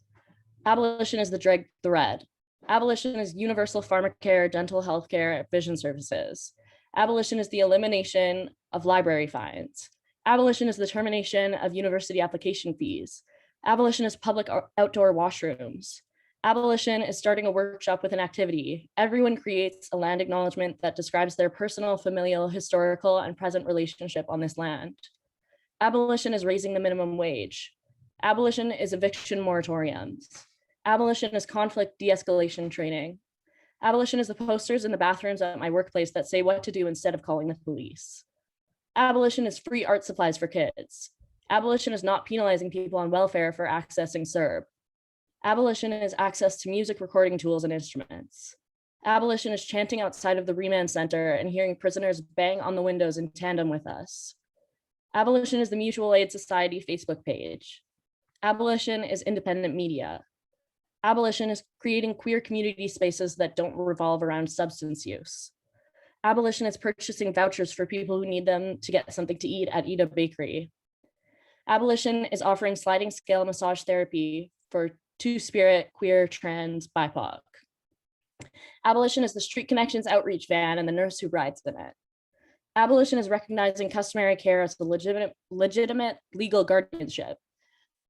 Abolition is the Drag the Red. Abolition is universal pharmacare, dental health care, vision services. Abolition is the elimination of library fines. Abolition is the termination of university application fees. Abolition is public outdoor washrooms. Abolition is starting a workshop with an activity. Everyone creates a land acknowledgement that describes their personal, familial, historical, and present relationship on this land. Abolition is raising the minimum wage. Abolition is eviction moratoriums. Abolition is conflict de-escalation training. Abolition is the posters in the bathrooms at my workplace that say what to do instead of calling the police. Abolition is free art supplies for kids. Abolition is not penalizing people on welfare for accessing CERB. Abolition is access to music recording tools and instruments. Abolition is chanting outside of the Remand Center and hearing prisoners bang on the windows in tandem with us. Abolition is the Mutual Aid Society Facebook page. Abolition is independent media. Abolition is creating queer community spaces that don't revolve around substance use. Abolition is purchasing vouchers for people who need them to get something to eat at Ida Bakery. Abolition is offering sliding scale massage therapy for two-spirit, queer, trans, BIPOC. Abolition is the Street Connections outreach van and the nurse who rides in it. Abolition is recognizing customary care as a legitimate legal guardianship.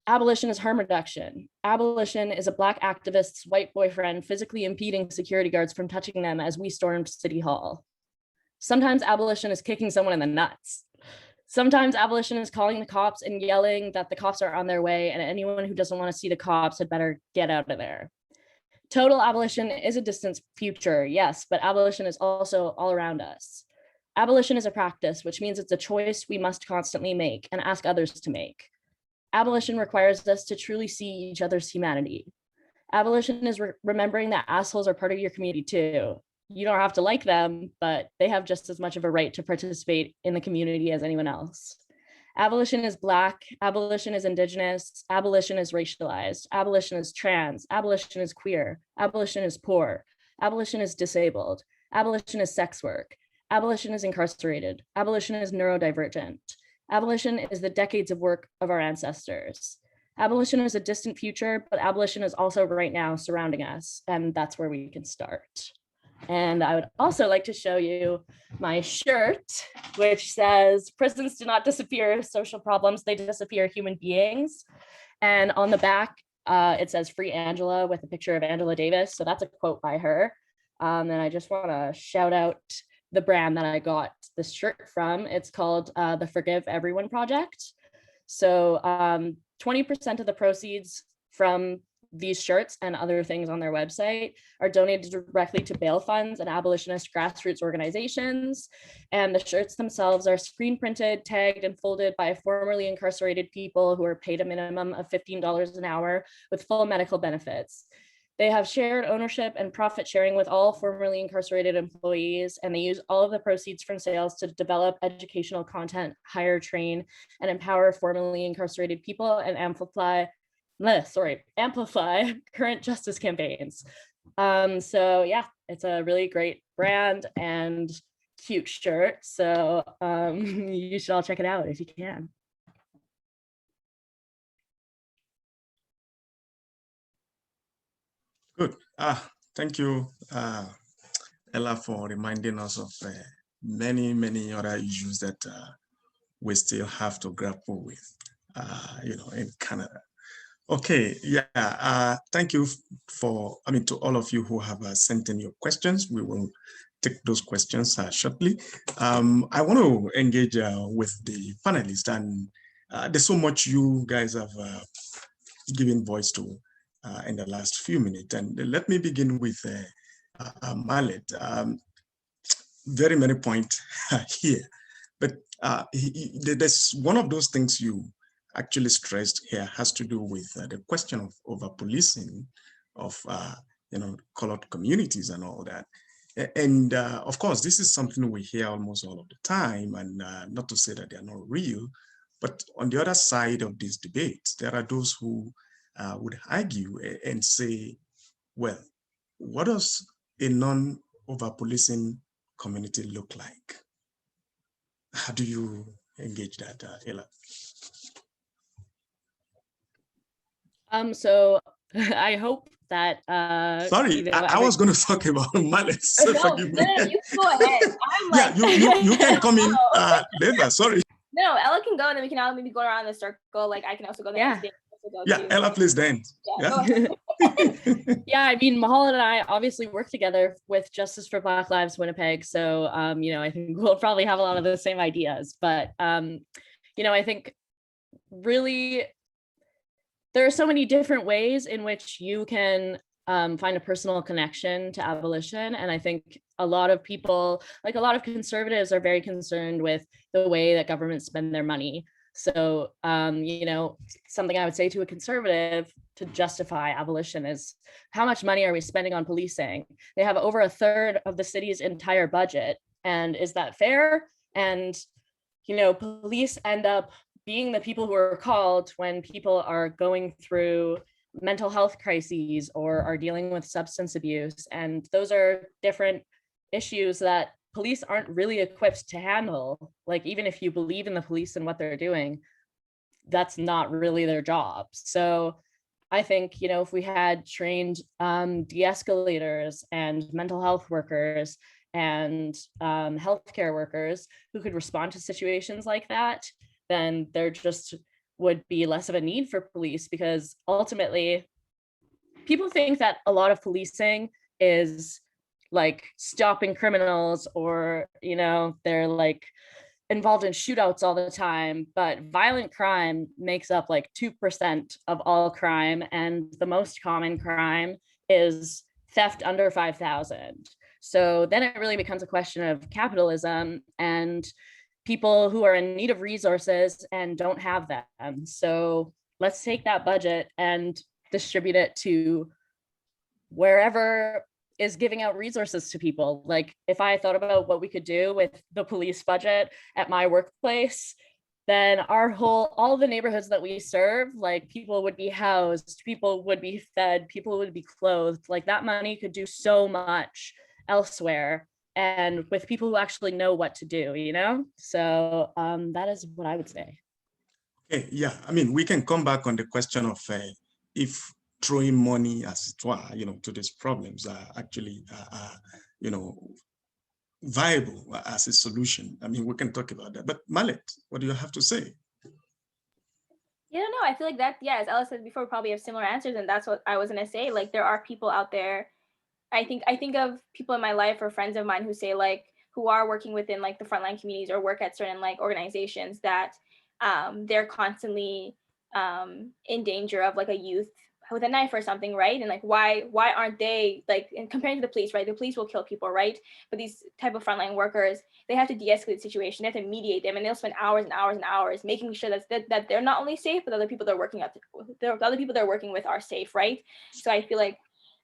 Abolition is harm reduction. Abolition is a Black activist's white boyfriend physically impeding security guards from touching them as we stormed City Hall. Sometimes abolition is kicking someone in the nuts. Sometimes abolition is calling the cops and yelling that the cops are on their way and anyone who doesn't want to see the cops had better get out of there. Total abolition is a distant future, yes, but abolition is also all around us. Abolition is a practice, which means it's a choice we must constantly make and ask others to make. Abolition requires us to truly see each other's humanity. Abolition is remembering that assholes are part of your community too. You don't have to like them, but they have just as much of a right to participate in the community as anyone else. Abolition is Black, abolition is Indigenous, abolition is racialized, abolition is trans, abolition is queer, abolition is poor, abolition is disabled, abolition is sex work, abolition is incarcerated, abolition is neurodivergent, abolition is the decades of work of our ancestors. Abolition is a distant future, but abolition is also right now surrounding us, and that's where we can start. And I would also like to show you my shirt, which says, prisons do not disappear social problems, they disappear human beings. And on the back, it says Free Angela with a picture of Angela Davis. So that's a quote by her. And I just want to shout out the brand that I got this shirt from. It's called the Forgive Everyone Project. So 20% of the proceeds from these shirts and other things on their website are donated directly to bail funds and abolitionist grassroots organizations. And the shirts themselves are screen printed, tagged, and folded by formerly incarcerated people who are paid a minimum of $15 an hour with full medical benefits. They have shared ownership and profit sharing with all formerly incarcerated employees, and they use all of the proceeds from sales to develop educational content, hire, train, and empower formerly incarcerated people and amplify current justice campaigns. So yeah, it's a really great brand and cute shirt. So you should all check it out if you can. Good. Thank you, Ella, for reminding us of many, many other issues that we still have to grapple with, in Canada. Okay, yeah, thank you to all of you who have sent in your questions. We will take those questions shortly. I want to engage with the panelists, and there's so much you guys have given voice to in the last few minutes. And let me begin with Mallet. Very many points here, but there's one of those things you actually stressed here has to do with the question of over-policing of colored communities and all that. And of course, this is something we hear almost all of the time, and not to say that they're not real, but on the other side of this debate, there are those who would argue and say, well, what does a non-over-policing community look like? How do you engage that, Ella? So I hope that sorry, I was going to talk about Mallet. So forgive me. No, you go ahead. I'm like, you can come in later. Sorry. No, Ella can go, and then we can all maybe go around the circle. Like I can also go the next day. Yeah, Ella, please then. Yeah. Yeah, I mean, Mahal and I obviously work together with Justice for Black Lives Winnipeg. So, I think we'll probably have a lot of the same ideas. But, I think really there are so many different ways in which you can find a personal connection to abolition. And I think a lot of people, like a lot of conservatives, are very concerned with the way that governments spend their money. So, something I would say to a conservative to justify abolition is, how much money are we spending on policing? They have over a third of the city's entire budget. And is that fair? And, police end up being the people who are called when people are going through mental health crises or are dealing with substance abuse. And those are different issues that police aren't really equipped to handle. Like, even if you believe in the police and what they're doing, that's not really their job. So I think, if we had trained de-escalators and mental health workers and healthcare workers who could respond to situations like that, then there just would be less of a need for police, because ultimately people think that a lot of policing is like stopping criminals, or, they're like involved in shootouts all the time, but violent crime makes up like 2% of all crime. And the most common crime is theft under 5,000. So then it really becomes a question of capitalism and people who are in need of resources and don't have them. So let's take that budget and distribute it to wherever is giving out resources to people. Like, if I thought about what we could do with the police budget at my workplace, then all the neighborhoods that we serve, like, people would be housed, people would be fed, people would be clothed. Like, that money could do so much elsewhere, and with people who actually know what to do, So that is what I would say. Okay, yeah, I mean, we can come back on the question of if throwing money, as it were, to these problems are actually, viable as a solution. I mean, we can talk about that. But Mallet, what do you have to say? Yeah, no, I feel like that, as Ella said before, we probably have similar answers, and that's what I was gonna say. Like, there are people out there. I think of people in my life or friends of mine who say, like, who are working within like the frontline communities or work at certain like organizations that they're constantly in danger of like a youth with a knife or something, right? And like, why aren't they, like, in comparing to the police, right? The police will kill people, right? But these type of frontline workers, they have to de-escalate the situation, they have to mediate them, and they'll spend hours and hours and hours making sure that they're not only safe, but the other people they're working with are safe, right? So I feel like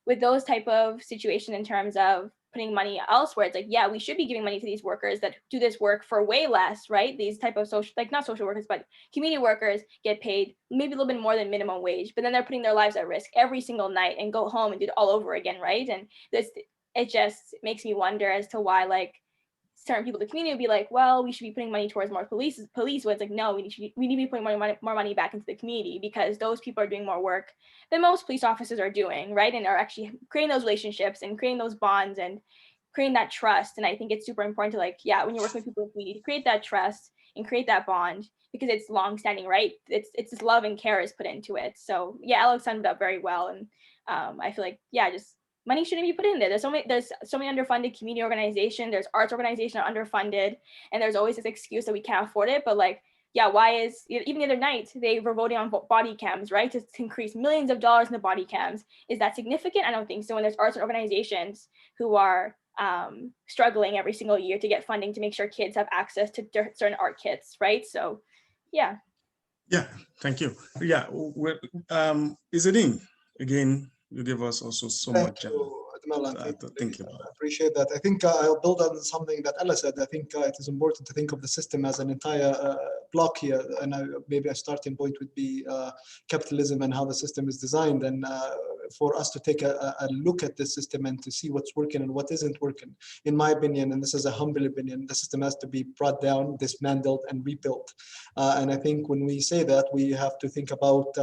with those type of situation in terms of putting money elsewhere. It's like, yeah, we should be giving money to these workers that do this work for way less, right? These type of social, like not social workers, but community workers get paid maybe a little bit more than minimum wage, but then they're putting their lives at risk every single night and go home and do it all over again, right? And this, it just makes me wonder as to why, like, certain people in the community would be like, well, we should be putting money towards more police. When it's like, no, we need to be putting more money back into the community, because those people are doing more work than most police officers are doing, right? And are actually creating those relationships and creating those bonds and creating that trust. And I think it's super important to, like, yeah, when you're working with people in the community, to create that trust and create that bond, because it's long-standing, right? It's this love and care is put into it. So yeah, Alex summed it up very well. And I feel like, yeah, just money shouldn't be put in there. There's so many underfunded community organizations, there's arts organizations that are underfunded, and there's always this excuse that we can't afford it. But like, yeah, why is, even the other night, they were voting on body cams, right? To increase millions of dollars in the body cams. Is that significant? I don't think so. And there's arts and organizations who are struggling every single year to get funding to make sure kids have access to certain art kits, right? So, yeah. Yeah, thank you. Yeah, well, Izzadeen, again, you give us also so much to think about. I appreciate that. I think I'll build on something that Ella said. I think it is important to think of the system as an entire block here. And maybe a starting point would be capitalism and how the system is designed. And for us to take a look at the system and to see what's working and what isn't working. In my opinion, and this is a humble opinion, the system has to be brought down, dismantled, and rebuilt. And I think when we say that, we have to think about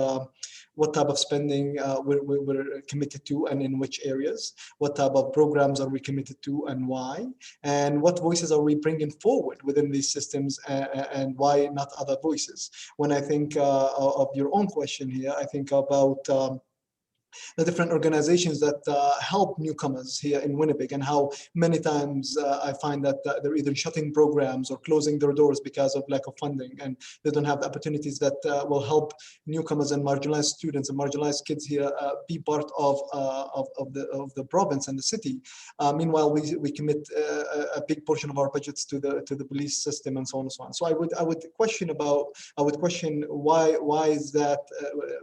what type of spending we're committed to and in which areas, what type of programs are we committed to and why, and what voices are we bringing forward within these systems, and why not other voices. When I think of your own question here, I think about the different organizations that help newcomers here in Winnipeg, and how many times I find that they're either shutting programs or closing their doors because of lack of funding, and they don't have the opportunities that will help newcomers and marginalized students and marginalized kids here be part of the province and the city. Meanwhile, we commit a big portion of our budgets to the police system and so on and so on. So I would question why is that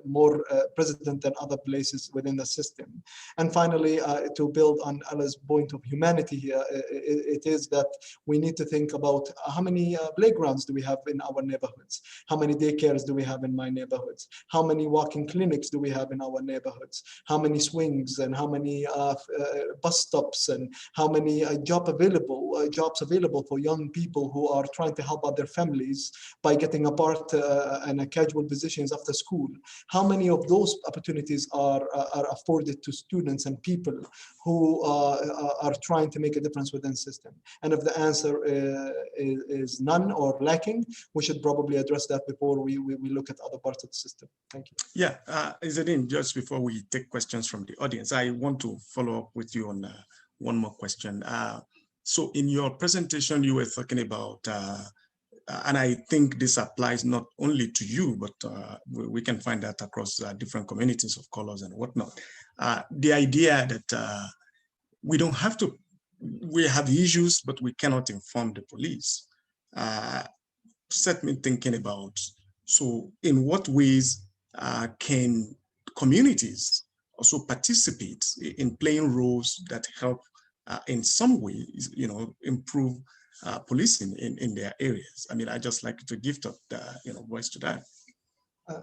more president than other places within the system. And finally, to build on Ella's point of humanity here, it is that we need to think about how many playgrounds do we have in our neighborhoods? How many daycares do we have in my neighborhoods? How many walking clinics do we have in our neighborhoods? How many swings and how many bus stops, and how many jobs available for young people who are trying to help out their families by getting a part and casual positions after school? How many of those opportunities are afforded to students and people who are trying to make a difference within the system? And if the answer is none or lacking, we should probably address that before we look at other parts of the system. Thank you. Yeah, Izzadeen, just before we take questions from the audience, I want to follow up with you on one more question. So in your presentation, you were talking about and I think this applies not only to you, but we can find that across different communities of colors and whatnot. The idea that we don't have to, we have issues, but we cannot inform the police, set me thinking about, so in what ways can communities also participate in playing roles that help in some ways, improve policing in their areas? I mean, I just like to give voice to that.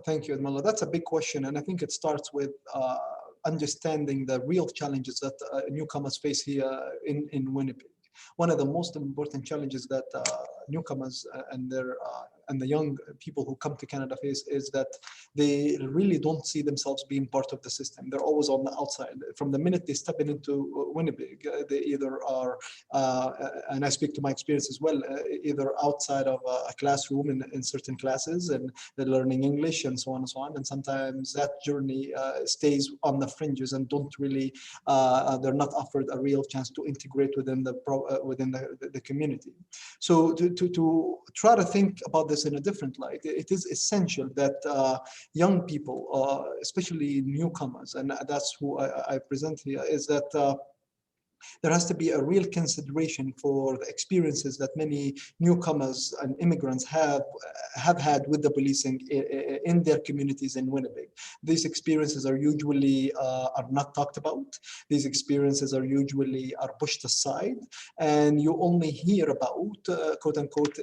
Thank you, Edmund. That's a big question, and I think it starts with understanding the real challenges that newcomers face here in Winnipeg. One of the most important challenges that newcomers and the young people who come to Canada face is that they really don't see themselves being part of the system. They're always on the outside. From the minute they step into Winnipeg, they either are, and I speak to my experience as well, either outside of a classroom in certain classes, and they're learning English and so on and so on. And sometimes that journey stays on the fringes and don't really, they're not offered a real chance to integrate within the community. So to try to think about this in a different light, it is essential that young people, especially newcomers, and that's who I present here, is that There has to be a real consideration for the experiences that many newcomers and immigrants have had with the policing in their communities in Winnipeg. These experiences are usually are not talked about. These experiences are usually pushed aside, and you only hear about quote unquote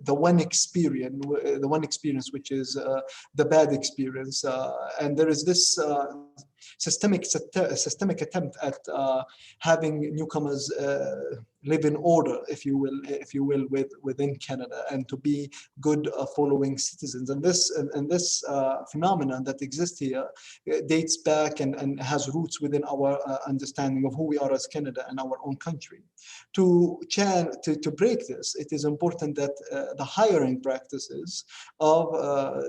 the one experience, which is the bad experience, and there is this systemic attempt at having newcomers live in order, if you will, within Canada, and to be good following citizens. And this phenomenon that exists here dates back and has roots within our understanding of who we are as Canada and our own country. To break this, it is important that the hiring practices of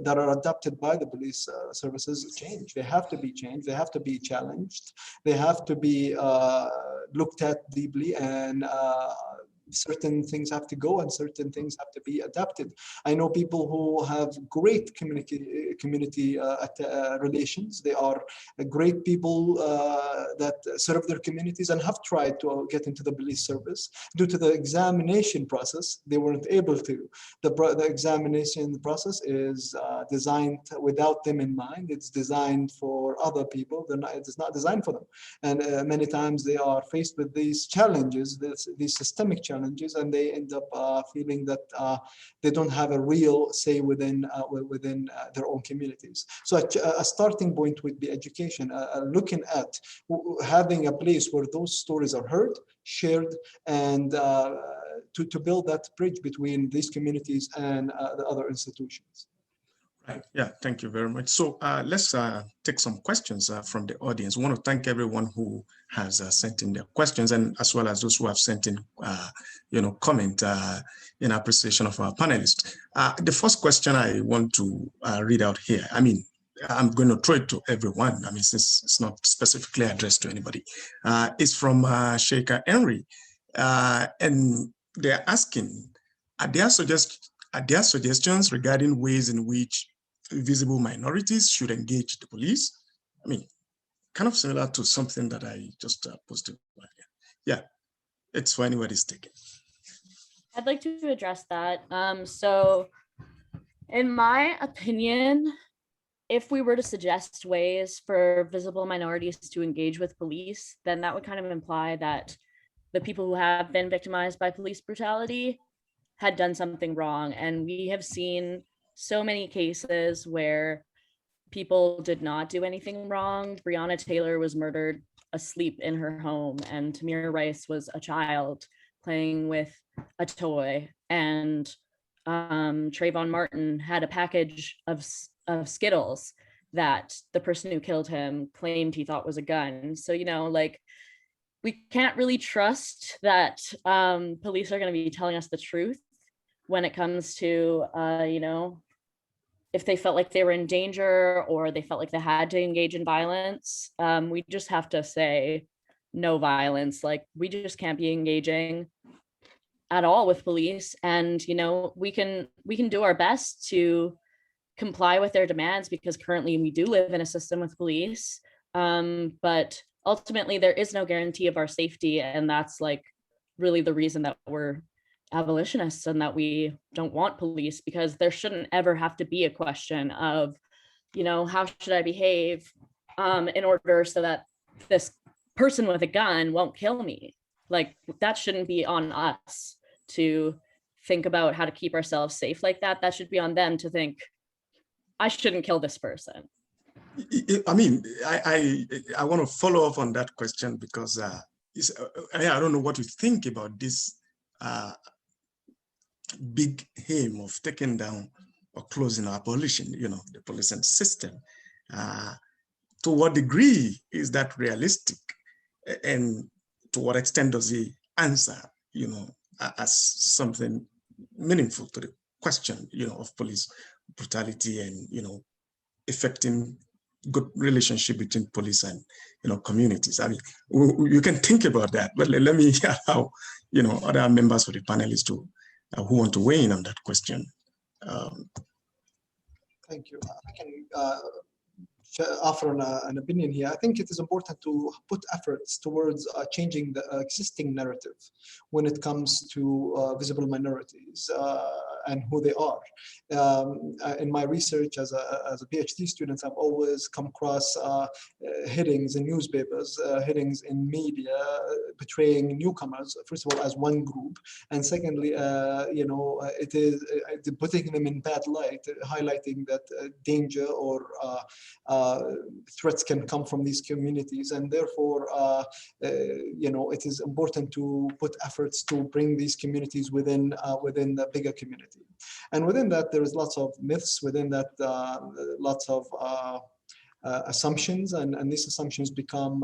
that are adopted by the police services change. They have to be changed. They have to be challenged. They have to be looked at deeply, and certain things have to go and certain things have to be adapted. I know people who have great community relations. They are great people that serve their communities and have tried to get into the police service. Due to the examination process, they weren't able to. The examination process is designed without them in mind. It's designed for other people. It's not designed for them. And many times they are faced with these challenges, these systemic challenges, and they end up feeling that they don't have a real say within their own communities. So a starting point would be education, looking at having a place where those stories are heard, shared, and to build that bridge between these communities and the other institutions. Right. Yeah, thank you very much. So let's take some questions from the audience. I want to thank everyone who has sent in their questions, and as well as those who have sent in, comment in appreciation of our panelists. The first question I want to read out here, I mean, I'm going to throw it to everyone. I mean, since it's not specifically addressed to anybody. It's from Sheikha Henry, and they're asking, are there suggestions regarding ways in which visible minorities should engage the police? I mean, kind of similar to something that I just posted. Yeah, it's for anybody's taking. I'd like to address that. So in my opinion, if we were to suggest ways for visible minorities to engage with police, then that would kind of imply that the people who have been victimized by police brutality had done something wrong. And we have seen so many cases where people did not do anything wrong. Breonna Taylor was murdered asleep in her home, and Tamir Rice was a child playing with a toy, and Trayvon Martin had a package of Skittles that the person who killed him claimed he thought was a gun. So, like, we can't really trust that police are going to be telling us the truth when it comes to, if they felt like they were in danger or they felt like they had to engage in violence. We just have to say no violence. Like, we just can't be engaging at all with police. And, we can do our best to comply with their demands, because currently we do live in a system with police. But ultimately there is no guarantee of our safety. And that's like really the reason that we're abolitionists and that we don't want police, because there shouldn't ever have to be a question of, how should I behave in order so that this person with a gun won't kill me? Like, that shouldn't be on us to think about how to keep ourselves safe like that. That should be on them to think, I shouldn't kill this person. I mean, I want to follow up on that question, because I don't know what you think about this big aim of taking down or closing or abolishing, the policing system. To what degree is that realistic? And to what extent does he answer, as something meaningful to the question, of police brutality and, affecting good relationship between police and, communities? I mean, you can think about that, but let me hear how, other members of the panelists who want to weigh in on that question. Thank you. I can offer an opinion here. I think it is important to put efforts towards changing the existing narrative when it comes to visible minorities and who they are. In my research as a PhD student, I've always come across headings in newspapers, headings in media portraying newcomers, first of all, as one group, and secondly, it is putting them in bad light, highlighting that danger or threats can come from these communities, and therefore, it is important to put efforts to bring these communities within the bigger community. And within that, there is lots of myths. Within that, lots of assumptions, and these assumptions become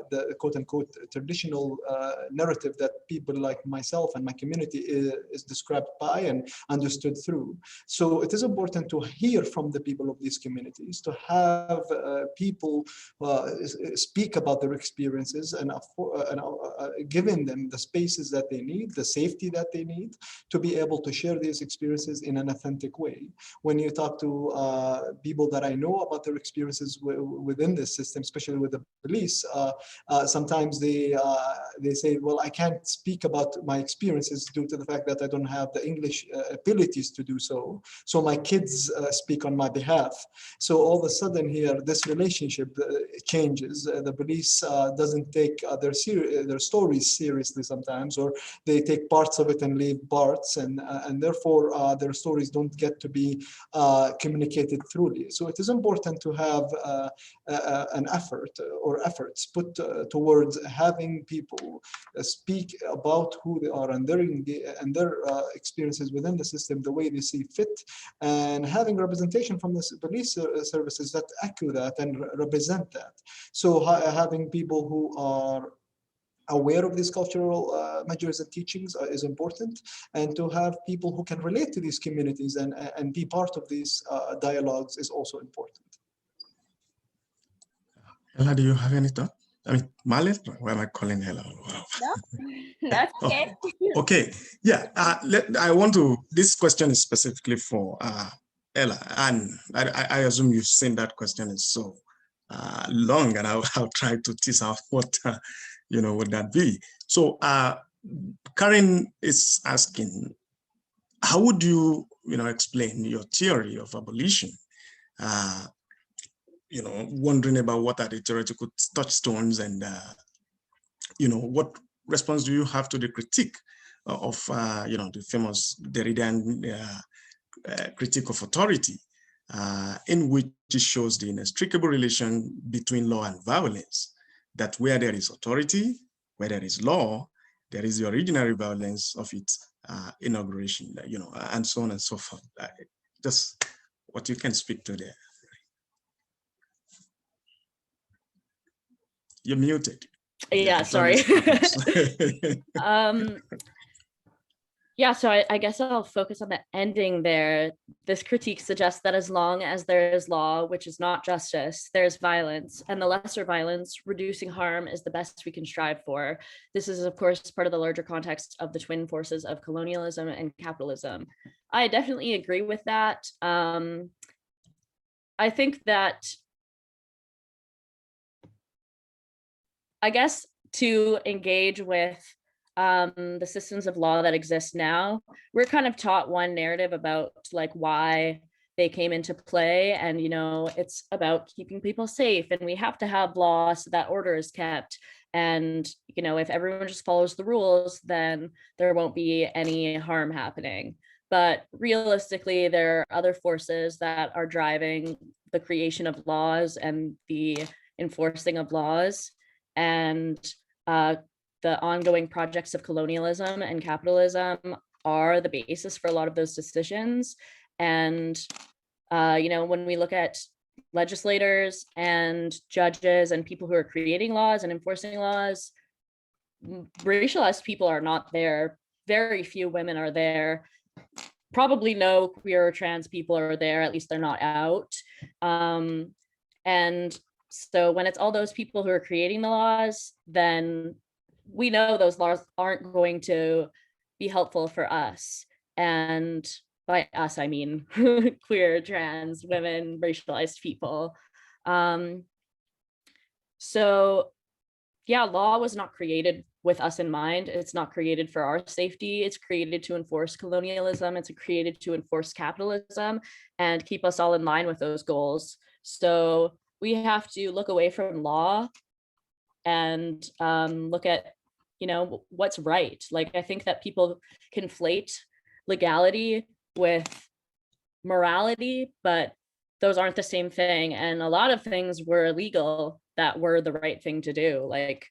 the quote-unquote traditional narrative that people like myself and my community is described by and understood through. So it is important to hear from the people of these communities, to have people speak about their experiences and giving them the spaces that they need, the safety that they need to be able to share these experiences in an authentic way. When you talk to people that I know about their experiences within this system, especially with the police, sometimes they say, well, I can't speak about my experiences due to the fact that I don't have the English abilities to do so. So my kids speak on my behalf. So all of a sudden here, this relationship changes. The police doesn't take their stories seriously sometimes, or they take parts of it and leave parts, and therefore their stories don't get to be communicated thoroughly. So it is important to have an effort or efforts put towards having people speak about who they are and their experiences within the system the way they see fit, and having representation from the police services that echo that and represent that. So having people who are aware of these cultural measures and teachings is important, and to have people who can relate to these communities and be part of these dialogues is also important. Ella, do you have any thought? I mean, Malet, why am I calling Ella? No, that's okay. Okay, yeah, I want to, this question is specifically for Ella, and I assume you've seen that question is so long, and I'll try to tease out what, would that be. So Karen is asking, how would you, explain your theory of abolition? Wondering about what are the theoretical touchstones, and what response do you have to the critique of the famous Derridian critique of authority, in which it shows the inextricable relation between law and violence, that where there is authority, where there is law, there is the originary violence of its inauguration, and so on and so forth. Just what you can speak to there. You're muted. Yeah, sorry. Yeah, so I guess I'll focus on the ending there. This critique suggests that as long as there is law, which is not justice, there's violence, and the lesser violence, reducing harm, is the best we can strive for. This is, of course, part of the larger context of the twin forces of colonialism and capitalism. I definitely agree with that. I think that, I guess, to engage with the systems of law that exist now, we're kind of taught one narrative about like why they came into play, and it's about keeping people safe, and we have to have law so that order is kept, and if everyone just follows the rules, then there won't be any harm happening. But realistically, there are other forces that are driving the creation of laws and the enforcing of laws, and the ongoing projects of colonialism and capitalism are the basis for a lot of those decisions. And, when we look at legislators and judges and people who are creating laws and enforcing laws, racialized people are not there. Very few women are there. Probably no queer or trans people are there, at least they're not out. And so when it's all those people who are creating the laws, then we know those laws aren't going to be helpful for us. And by us, I mean queer, trans, women, racialized people. So yeah, law was not created with us in mind. It's not created for our safety. It's created to enforce colonialism. It's created to enforce capitalism and keep us all in line with those goals. So we have to look away from law and look at, you know, what's right. Like, I think that people conflate legality with morality, but those aren't the same thing. And a lot of things were illegal that were the right thing to do. Like,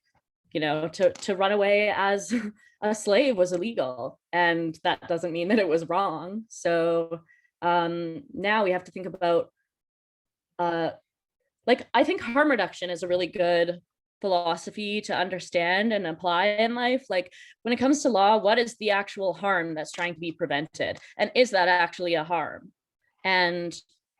you know, to run away as a slave was illegal, and that doesn't mean that it was wrong. So now we have to think about, like, I think harm reduction is a really good philosophy to understand and apply in life. Like, when it comes to law, what is the actual harm that's trying to be prevented? And is that actually a harm? And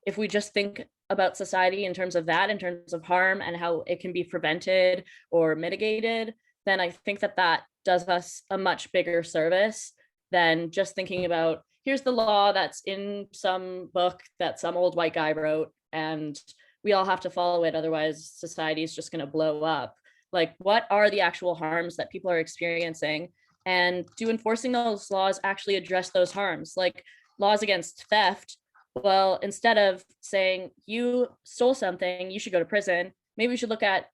if we just think about society in terms of that, in terms of harm and how it can be prevented or mitigated, then I think that that does us a much bigger service than just thinking about, here's the law that's in some book that some old white guy wrote, and we all have to follow it, otherwise society is just going to blow up. Like, what are the actual harms that people are experiencing? And do enforcing those laws actually address those harms? Like, laws against theft, well, instead of saying you stole something, you should go to prison, maybe we should look at,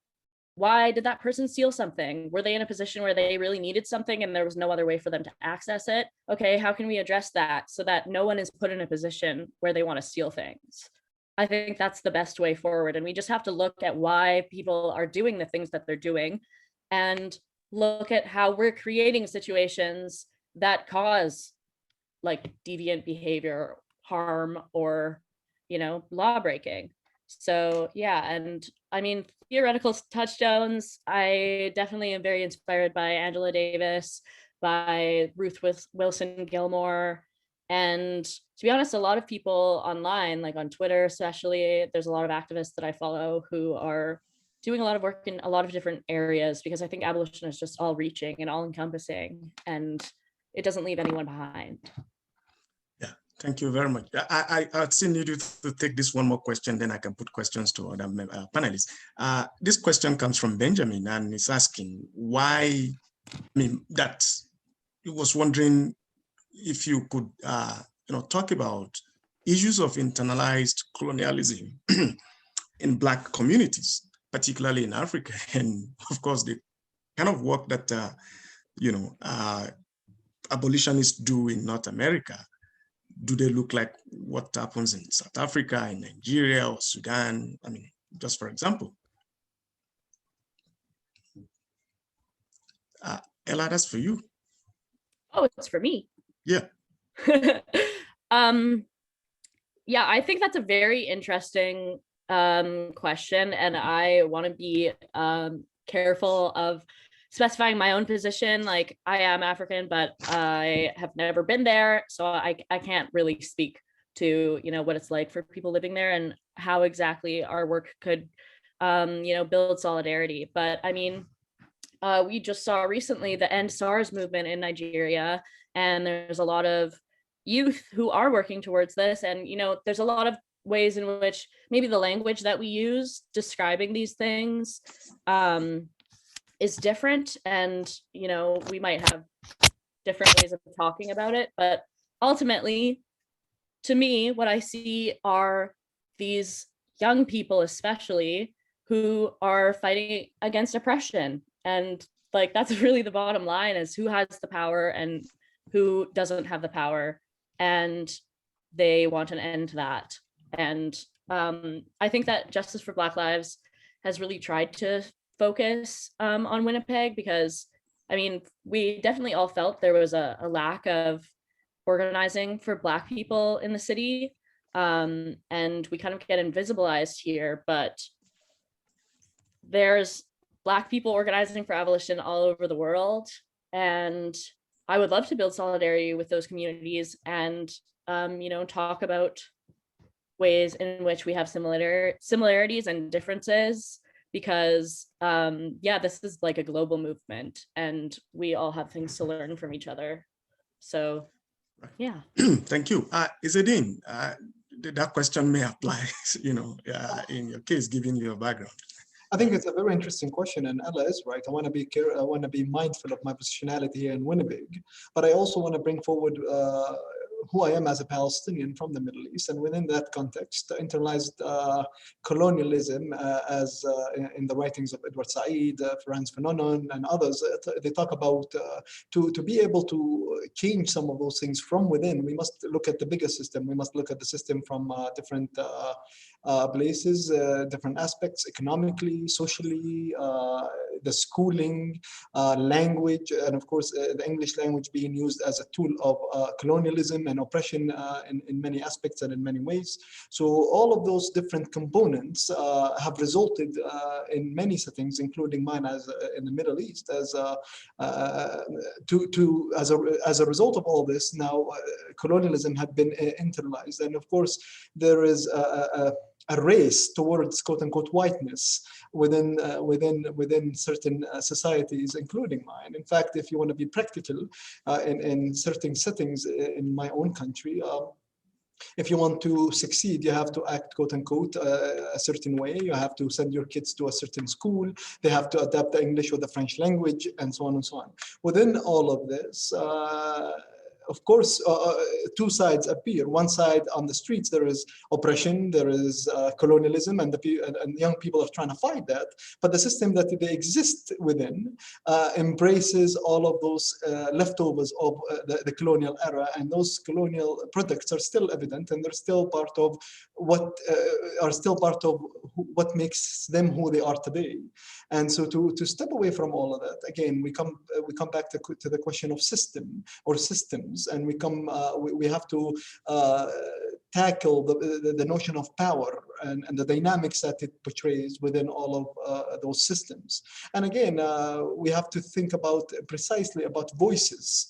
why did that person steal something? Were they in a position where they really needed something and there was no other way for them to access it? Okay, how can we address that so that no one is put in a position where they want to steal things? I think that's the best way forward. And we just have to look at why people are doing the things that they're doing and look at how we're creating situations that cause like deviant behavior, harm, or, you know, law breaking. So yeah, and I mean, theoretical touchstones, I definitely am very inspired by Angela Davis, by Ruth Wilson Gilmore. And to be honest, a lot of people online, like on Twitter especially, there's a lot of activists that I follow who are doing a lot of work in a lot of different areas, because I think abolition is just all reaching and all encompassing, and it doesn't leave anyone behind. Yeah, thank you very much. I still need you to take this one more question, then I can put questions to other panelists. This question comes from Benjamin, and he's asking why, I mean, that he was wondering if you could, you know, talk about issues of internalized colonialism in Black communities, particularly in Africa, and of course the kind of work that you know, abolitionists do in North America. Do they look like what happens in South Africa, in Nigeria, or Sudan? I mean, just for example. Ella, that's for you. Oh, it's for me. Yeah. Yeah, I think that's a very interesting question, and I want to be careful of specifying my own position. Like, I am African, but I have never been there, so I can't really speak to, you know, what it's like for people living there and how exactly our work could, you know, build solidarity. But I mean, we just saw recently the End SARS movement in Nigeria, and there's a lot of youth who are working towards this. And, you know, there's a lot of ways in which maybe the language that we use describing these things is different. And, you know, we might have different ways of talking about it. But ultimately, to me, what I see are these young people, especially, who are fighting against oppression. And like, that's really the bottom line, is who has the power and who doesn't have the power. And they want an end to that. And I think that Justice for Black Lives has really tried to focus on Winnipeg, because, I mean, we definitely all felt there was a lack of organizing for Black people in the city. And we kind of get invisibilized here, but there's Black people organizing for abolition all over the world. And I would love to build solidarity with those communities and, you know, talk about ways in which we have similarities and differences, because, yeah, this is like a global movement and we all have things to learn from each other. So, yeah. Thank you. Izzadeen, that question may apply, in your case, given your background. I think it's a very interesting question, and Ella is right. I want to be mindful of my positionality here in Winnipeg, but I also want to bring forward who I am as a Palestinian from the Middle East, and within that context, internalized colonialism, as in the writings of Edward Said, Franz Fanon, and others, they talk about to be able to change some of those things from within. We must look at the bigger system. We must look at the system from different places, different aspects, economically, socially, the schooling, language, and of course the English language being used as a tool of colonialism and oppression in many aspects and in many ways. So all of those different components have resulted in many settings, including mine as in the Middle East, as a result of all this. Now colonialism had been internalized, and of course there is a race towards quote unquote whiteness within certain societies, including mine. In fact, if you want to be practical, in certain settings in my own country, if you want to succeed, you have to act quote unquote a certain way. You have to send your kids to a certain school. They have to adapt the English or the French language, and so on and so on. Within all of this, of course, two sides appear. One side, on the streets, there is oppression, there is colonialism, and young people are trying to fight that. But the system that they exist within embraces all of those leftovers of the colonial era, and those colonial products are still evident, and they're still part of what makes them who they are today. And so to step away from all of that, again, we come back to the question of system or systems, and we have to tackle the notion of power and the dynamics that it portrays within all of those systems. And again, we have to think precisely about voices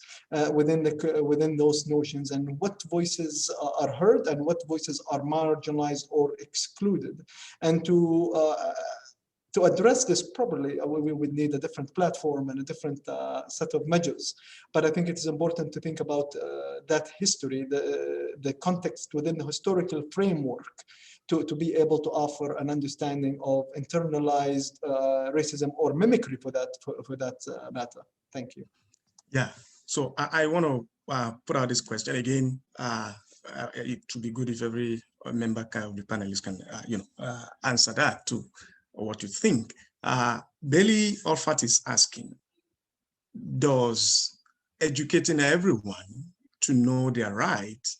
within those notions, and what voices are heard and what voices are marginalized or excluded. And to address this properly, we would need a different platform and a different set of measures. But I think it is important to think about that history, the context within the historical framework, to be able to offer an understanding of internalized racism or mimicry for that matter. Thank you. Yeah. So I want to put out this question again. It would be good if every member of the panelists can, answer that too, or what you think. Bailey Olfert is asking, does educating everyone to know their rights,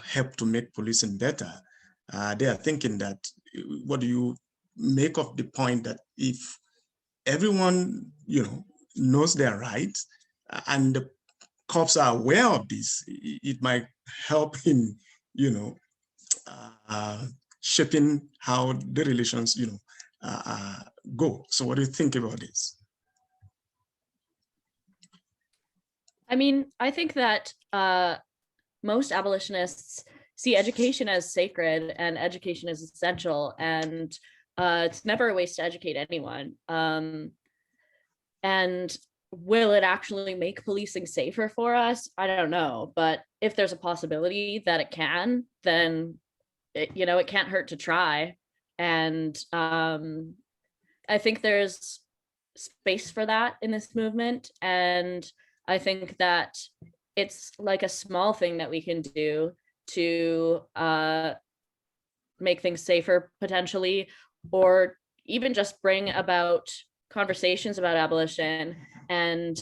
help to make policing better? They are thinking that, what do you make of the point that if everyone, knows their rights and the cops are aware of this, it might help in, shaping how the relations, go. So what do you think about this? I mean, I think that most abolitionists see education as sacred and education as essential, and it's never a waste to educate anyone. And will it actually make policing safer for us? I don't know, but if there's a possibility that it can, then it can't hurt to try. And I think there's space for that in this movement, and I think that it's like a small thing that we can do to make things safer potentially, or even just bring about conversations about abolition and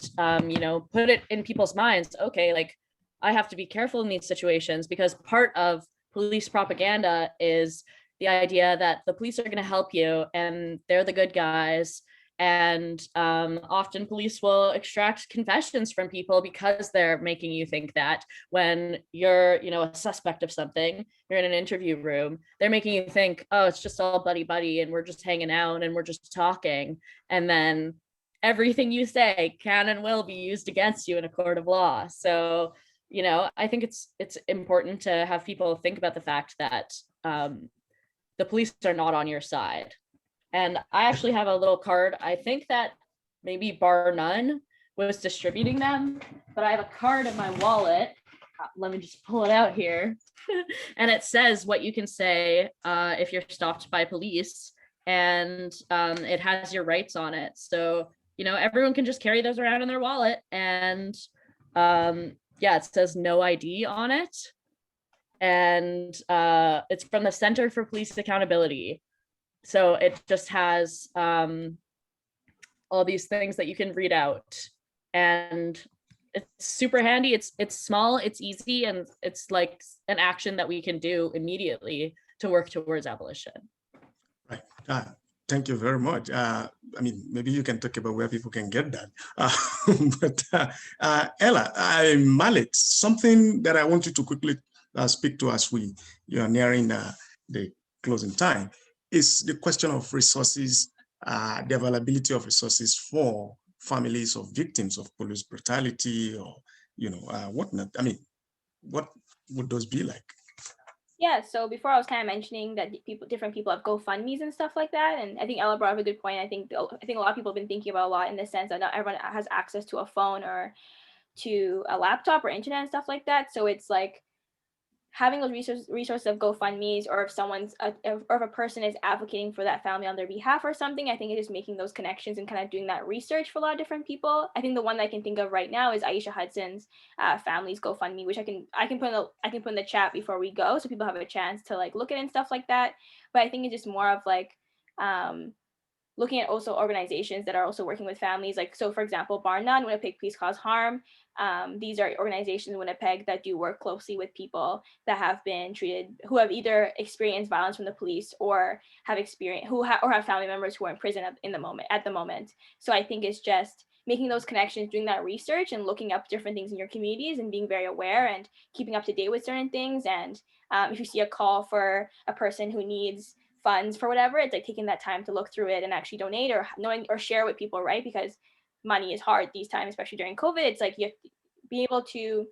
put it in people's minds. Okay, like, I have to be careful in these situations, because part of police propaganda is the idea that the police are going to help you and they're the good guys. And often police will extract confessions from people because they're making you think that when you're, a suspect of something, you're in an interview room, they're making you think, oh, it's just all buddy and we're just hanging out and we're just talking. And then everything you say can and will be used against you in a court of law. So, I think it's important to have people think about the fact that the police are not on your side. And I actually have a little card. I think that maybe Bar None was distributing them, but I have a card in my wallet let me just pull it out here. And it says what you can say if you're stopped by police, and it has your rights on it. So, everyone can just carry those around in their wallet. And yeah, it says no ID on it. And it's from the Center for Police Accountability. So it just has all these things that you can read out. And it's super handy. It's small, it's easy, and it's like an action that we can do immediately to work towards abolition. Right. Thank you very much. I mean, maybe you can talk about where people can get that. But Ella, Malik, something that I want you to quickly speak to as you are nearing the closing time is the question of resources, the availability of resources for families of victims of police brutality or, whatnot. I mean, what would those be like? Yeah, so before I was kind of mentioning that different people have GoFundMes and stuff like that, and I think Ella brought up a good point. I think a lot of people have been thinking about a lot in the sense that not everyone has access to a phone or to a laptop or internet and stuff like that. So it's like having those resources of GoFundMes, or if a person is advocating for that family on their behalf or something, I think it is making those connections and kind of doing that research for a lot of different people. I think the one that I can think of right now is Aisha Hudson's family's GoFundMe, which I can put in the chat before we go, so people have a chance to like look at it and stuff like that. But I think it's just more of like looking at also organizations that are also working with families. Like, so for example, Bar None, Winnipeg Please Cause Harm. These are organizations in Winnipeg that do work closely with people that have been treated, who have either experienced violence from the police or have experienced, or have family members who are in prison at the moment. So I think it's just making those connections, doing that research and looking up different things in your communities and being very aware and keeping up to date with certain things. And if you see a call for a person who needs funds for whatever, it's like taking that time to look through it and actually donate or knowing or share with people, right? Because money is hard these times, especially during COVID. It's like you have to be able to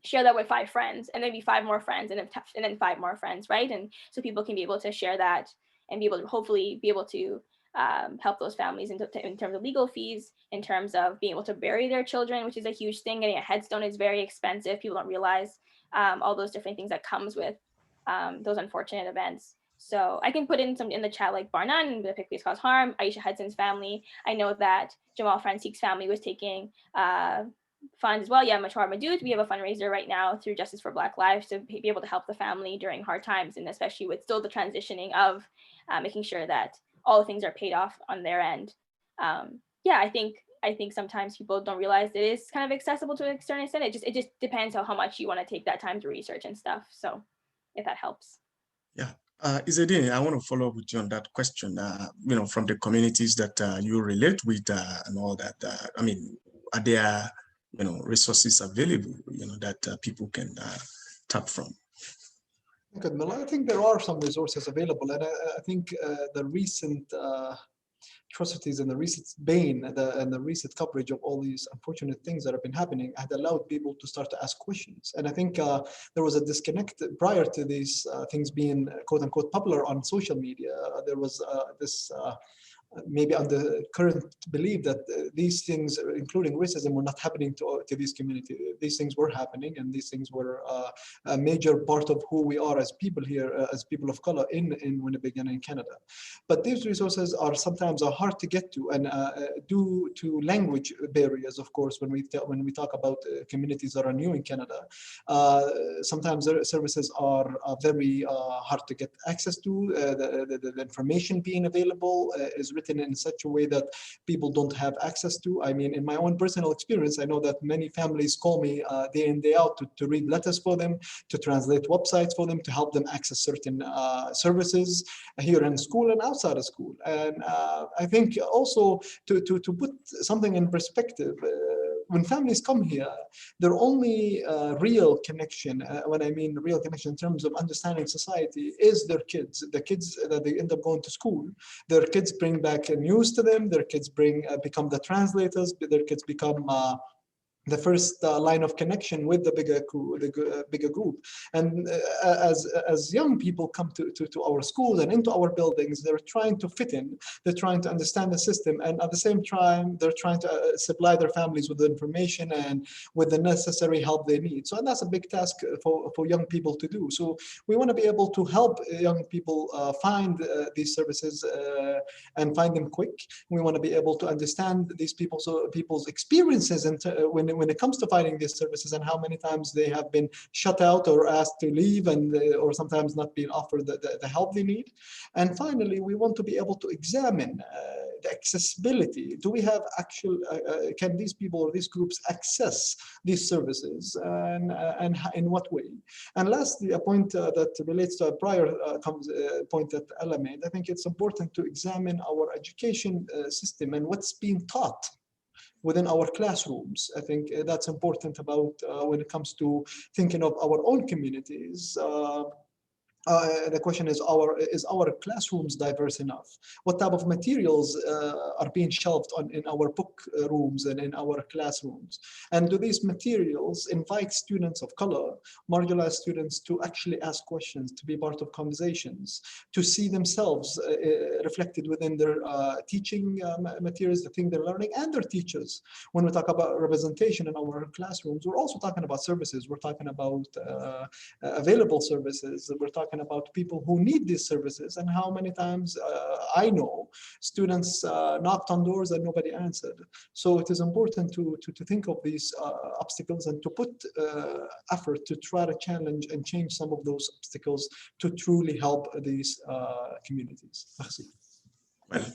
share that with 5 friends, and maybe 5 more friends, and then 5 more friends, right? And so people can be able to share that and be able to hopefully be able to help those families in terms of legal fees, in terms of being able to bury their children, which is a huge thing. Getting a headstone is very expensive. People don't realize all those different things that comes with those unfortunate events. So I can put in some in the chat, like Bar None, the Winnipeg Please Cause Harm, Aisha Hudson's family. I know that Jamal Fransik's family was taking funds as well. Yeah, Machar Madood, we have a fundraiser right now through Justice for Black Lives to be able to help the family during hard times, and especially with still the transitioning of making sure that all the things are paid off on their end. Yeah, I think sometimes people don't realize it is kind of accessible to an certain extent. It just depends on how much you want to take that time to research and stuff. So if that helps. Yeah. Izzedine, I want to follow up with you on that question. From the communities that you relate with and all that. I mean, are there, resources available, that people can tap from? Good, Mel. I think there are some resources available, and I think the recent atrocities and the recent bane and the recent coverage of all these unfortunate things that have been happening had allowed people to start to ask questions. And I think there was a disconnect prior to these things being quote unquote popular on social media. There was this maybe on the current belief that these things, including racism, were not happening to these communities. These things were happening, and these things were a major part of who we are as people here, as people of color in Winnipeg and in Canada. But these resources are sometimes hard to get to, and due to language barriers, of course, when we talk about communities that are new in Canada, sometimes the services are very hard to get access to. The information being available is written in such a way that people don't have access to. I mean, in my own personal experience, I know that many families call me day in, day out to read letters for them, to translate websites for them, to help them access certain services here in school and outside of school. And I think also to put something in perspective, when families come here, their only real connection, when I mean real connection in terms of understanding society, is their kids. The kids that they end up going to school, their kids bring back news to them, their kids become the translators, their kids become the first line of connection with the bigger group. And as young people come to our schools and into our buildings, they're trying to fit in, they're trying to understand the system, and at the same time, they're trying to supply their families with the information and with the necessary help they need. So that's a big task for young people to do. So we want to be able to help young people find these services and find them quick. We want to be able to understand these people's experiences and when it comes to finding these services, and how many times they have been shut out or asked to leave, and or sometimes not being offered the help they need. And finally, we want to be able to examine the accessibility. Do we have actual, can these people or these groups access these services, and in what way? And lastly, a point that relates to a prior point that Ella made, I think it's important to examine our education system and what's being taught within our classrooms. I think that's important about when it comes to thinking of our own communities. The question is our classrooms diverse enough? What type of materials are being shelved in our book rooms and in our classrooms? And do these materials invite students of color, marginalized students, to actually ask questions, to be part of conversations, to see themselves reflected within their teaching materials, the thing they're learning, and their teachers? When we talk about representation in our classrooms, we're also talking about services. We're talking about available services. We're talking about people who need these services, and how many times I know students knocked on doors and nobody answered. So it is important to think of these obstacles and to put effort to try to challenge and change some of those obstacles to truly help these communities. Merci. Well,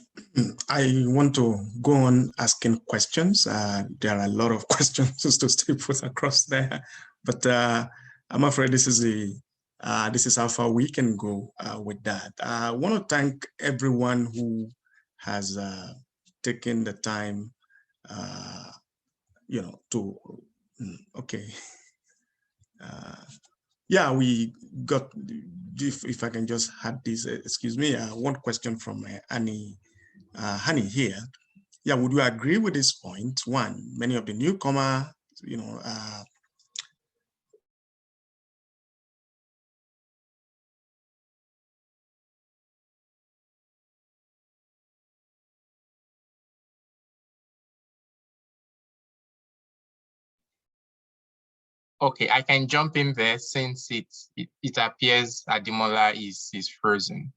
I want to go on asking questions. There are a lot of questions to still put across there, but I'm afraid this is how far we can go with that. I want to thank everyone who has taken the time, to, okay. Yeah, we got, if I can just add this, excuse me, one question from Annie here. Yeah, would you agree with this point? One, many of the newcomer, Okay, I can jump in there since it appears Ademola is frozen.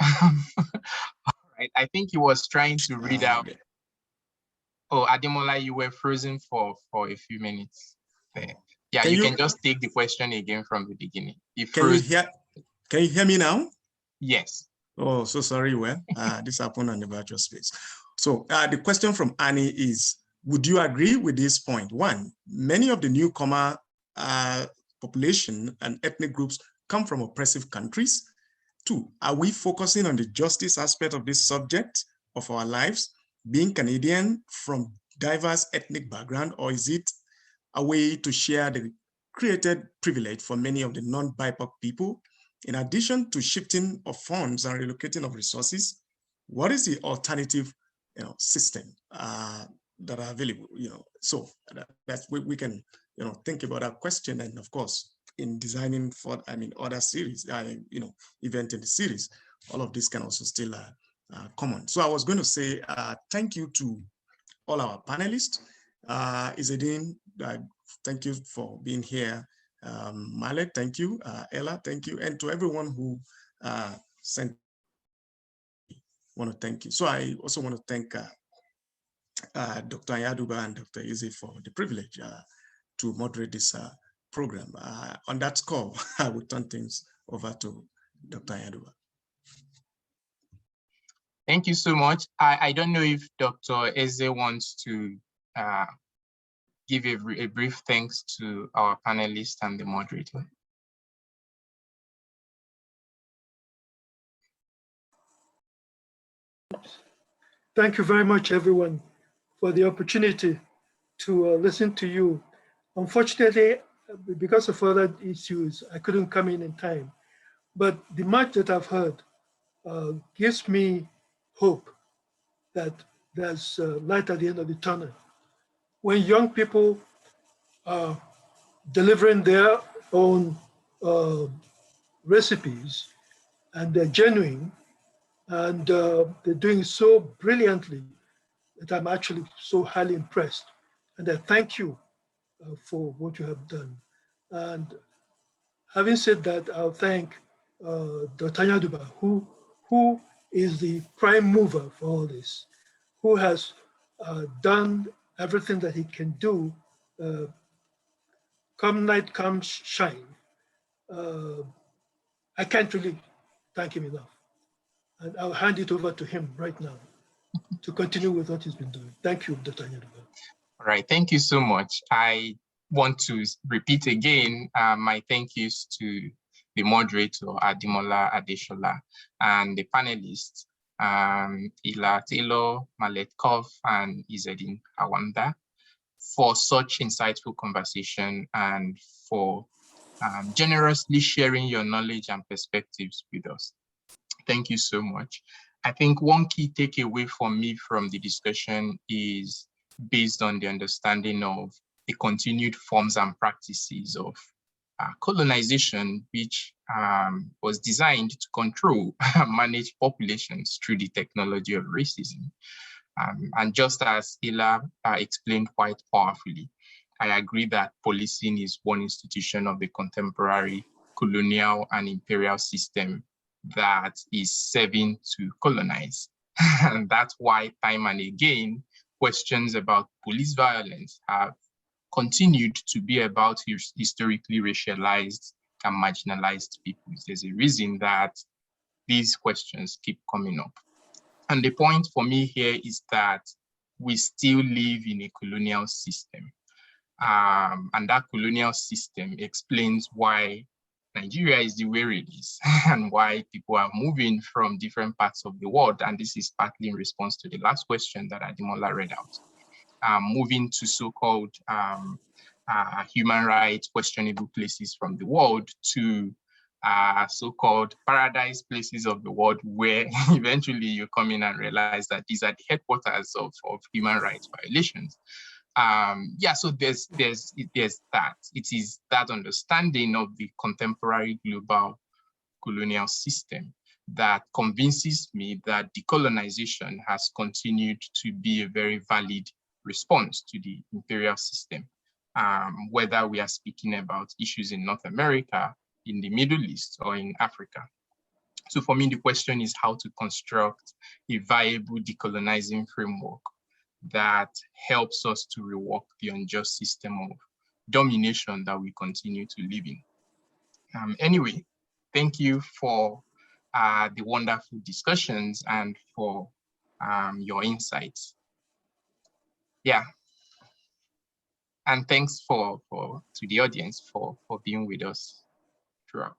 All right, I think he was trying to read out. Oh, Ademola, you were frozen for a few minutes there. Yeah, you can just take the question again from the beginning. Can you hear me now? Yes. Oh, so sorry. Well, this happened on the virtual space. So the question from Annie is, would you agree with this point? One, many of the newcomer population and ethnic groups come from oppressive countries. Two, are we focusing on the justice aspect of this subject of our lives, being Canadian from diverse ethnic background, or is it a way to share the created privilege for many of the non-BIPOC people? In addition to shifting of funds and relocating of resources, what is the alternative system that are available? So that's we can think about that question, and of course in designing for other series, event in the series, all of this can also still come on. So I was going to say thank you to all our panelists. Izzadeen, thank you for being here. Malek, thank you. Ella, thank you. And to everyone who sent, want to thank you. So I also want to thank Dr. Yaduba and Dr. Izzy for the privilege to moderate this program. On that score, I will turn things over to Dr. Yaduba. Thank you so much. I don't know if Dr. Eze wants to give a brief thanks to our panelists and the moderator. Thank you very much, everyone, for the opportunity to listen to you. Unfortunately, because of other issues, I couldn't come in time. But the much that I've heard gives me hope that there's light at the end of the tunnel. When young people delivering their own recipes, and they're genuine, and they're doing so brilliantly that I'm actually so highly impressed. And I thank you for what you have done. And having said that, I'll thank Dr. Yaduba, who is the prime mover for all this, who has done everything that he can do, come night, come shine. I can't really thank him enough. And I'll hand it over to him right now to continue with what he's been doing. Thank you, Dr. Yaduba. All right, thank you so much. I want to repeat again my thank yous to the moderator, Adimola Adeshola, and the panelists, Ila Taylor, Maletkov, and Izedin Awanda, for such insightful conversation and for generously sharing your knowledge and perspectives with us. Thank you so much. I think one key takeaway for me from the discussion is based on the understanding of the continued forms and practices of colonization, which was designed to control and manage populations through the technology of racism. And just as Ila explained quite powerfully, I agree that policing is one institution of the contemporary colonial and imperial system that is serving to colonize. And that's why time and again, questions about police violence have continued to be about historically racialized and marginalized peoples. There's a reason that these questions keep coming up. And the point for me here is that we still live in a colonial system. And that colonial system explains why Nigeria is the way it is and why people are moving from different parts of the world. And this is partly in response to the last question that Adimola read out. Moving to so-called human rights questionable places from the world to so-called paradise places of the world, where eventually you come in and realize that these are the headquarters of human rights violations. Yeah, so there's that. It is that understanding of the contemporary global colonial system that convinces me that decolonization has continued to be a very valid response to the imperial system, whether we are speaking about issues in North America, in the Middle East, or in Africa. So for me, the question is how to construct a viable decolonizing framework that helps us to rework the unjust system of domination that we continue to live in. Anyway, thank you for the wonderful discussions and for your insights. Yeah. And thanks to the audience for being with us throughout.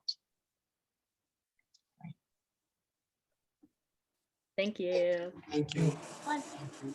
Thank you. Thank you. Fun. Thank you.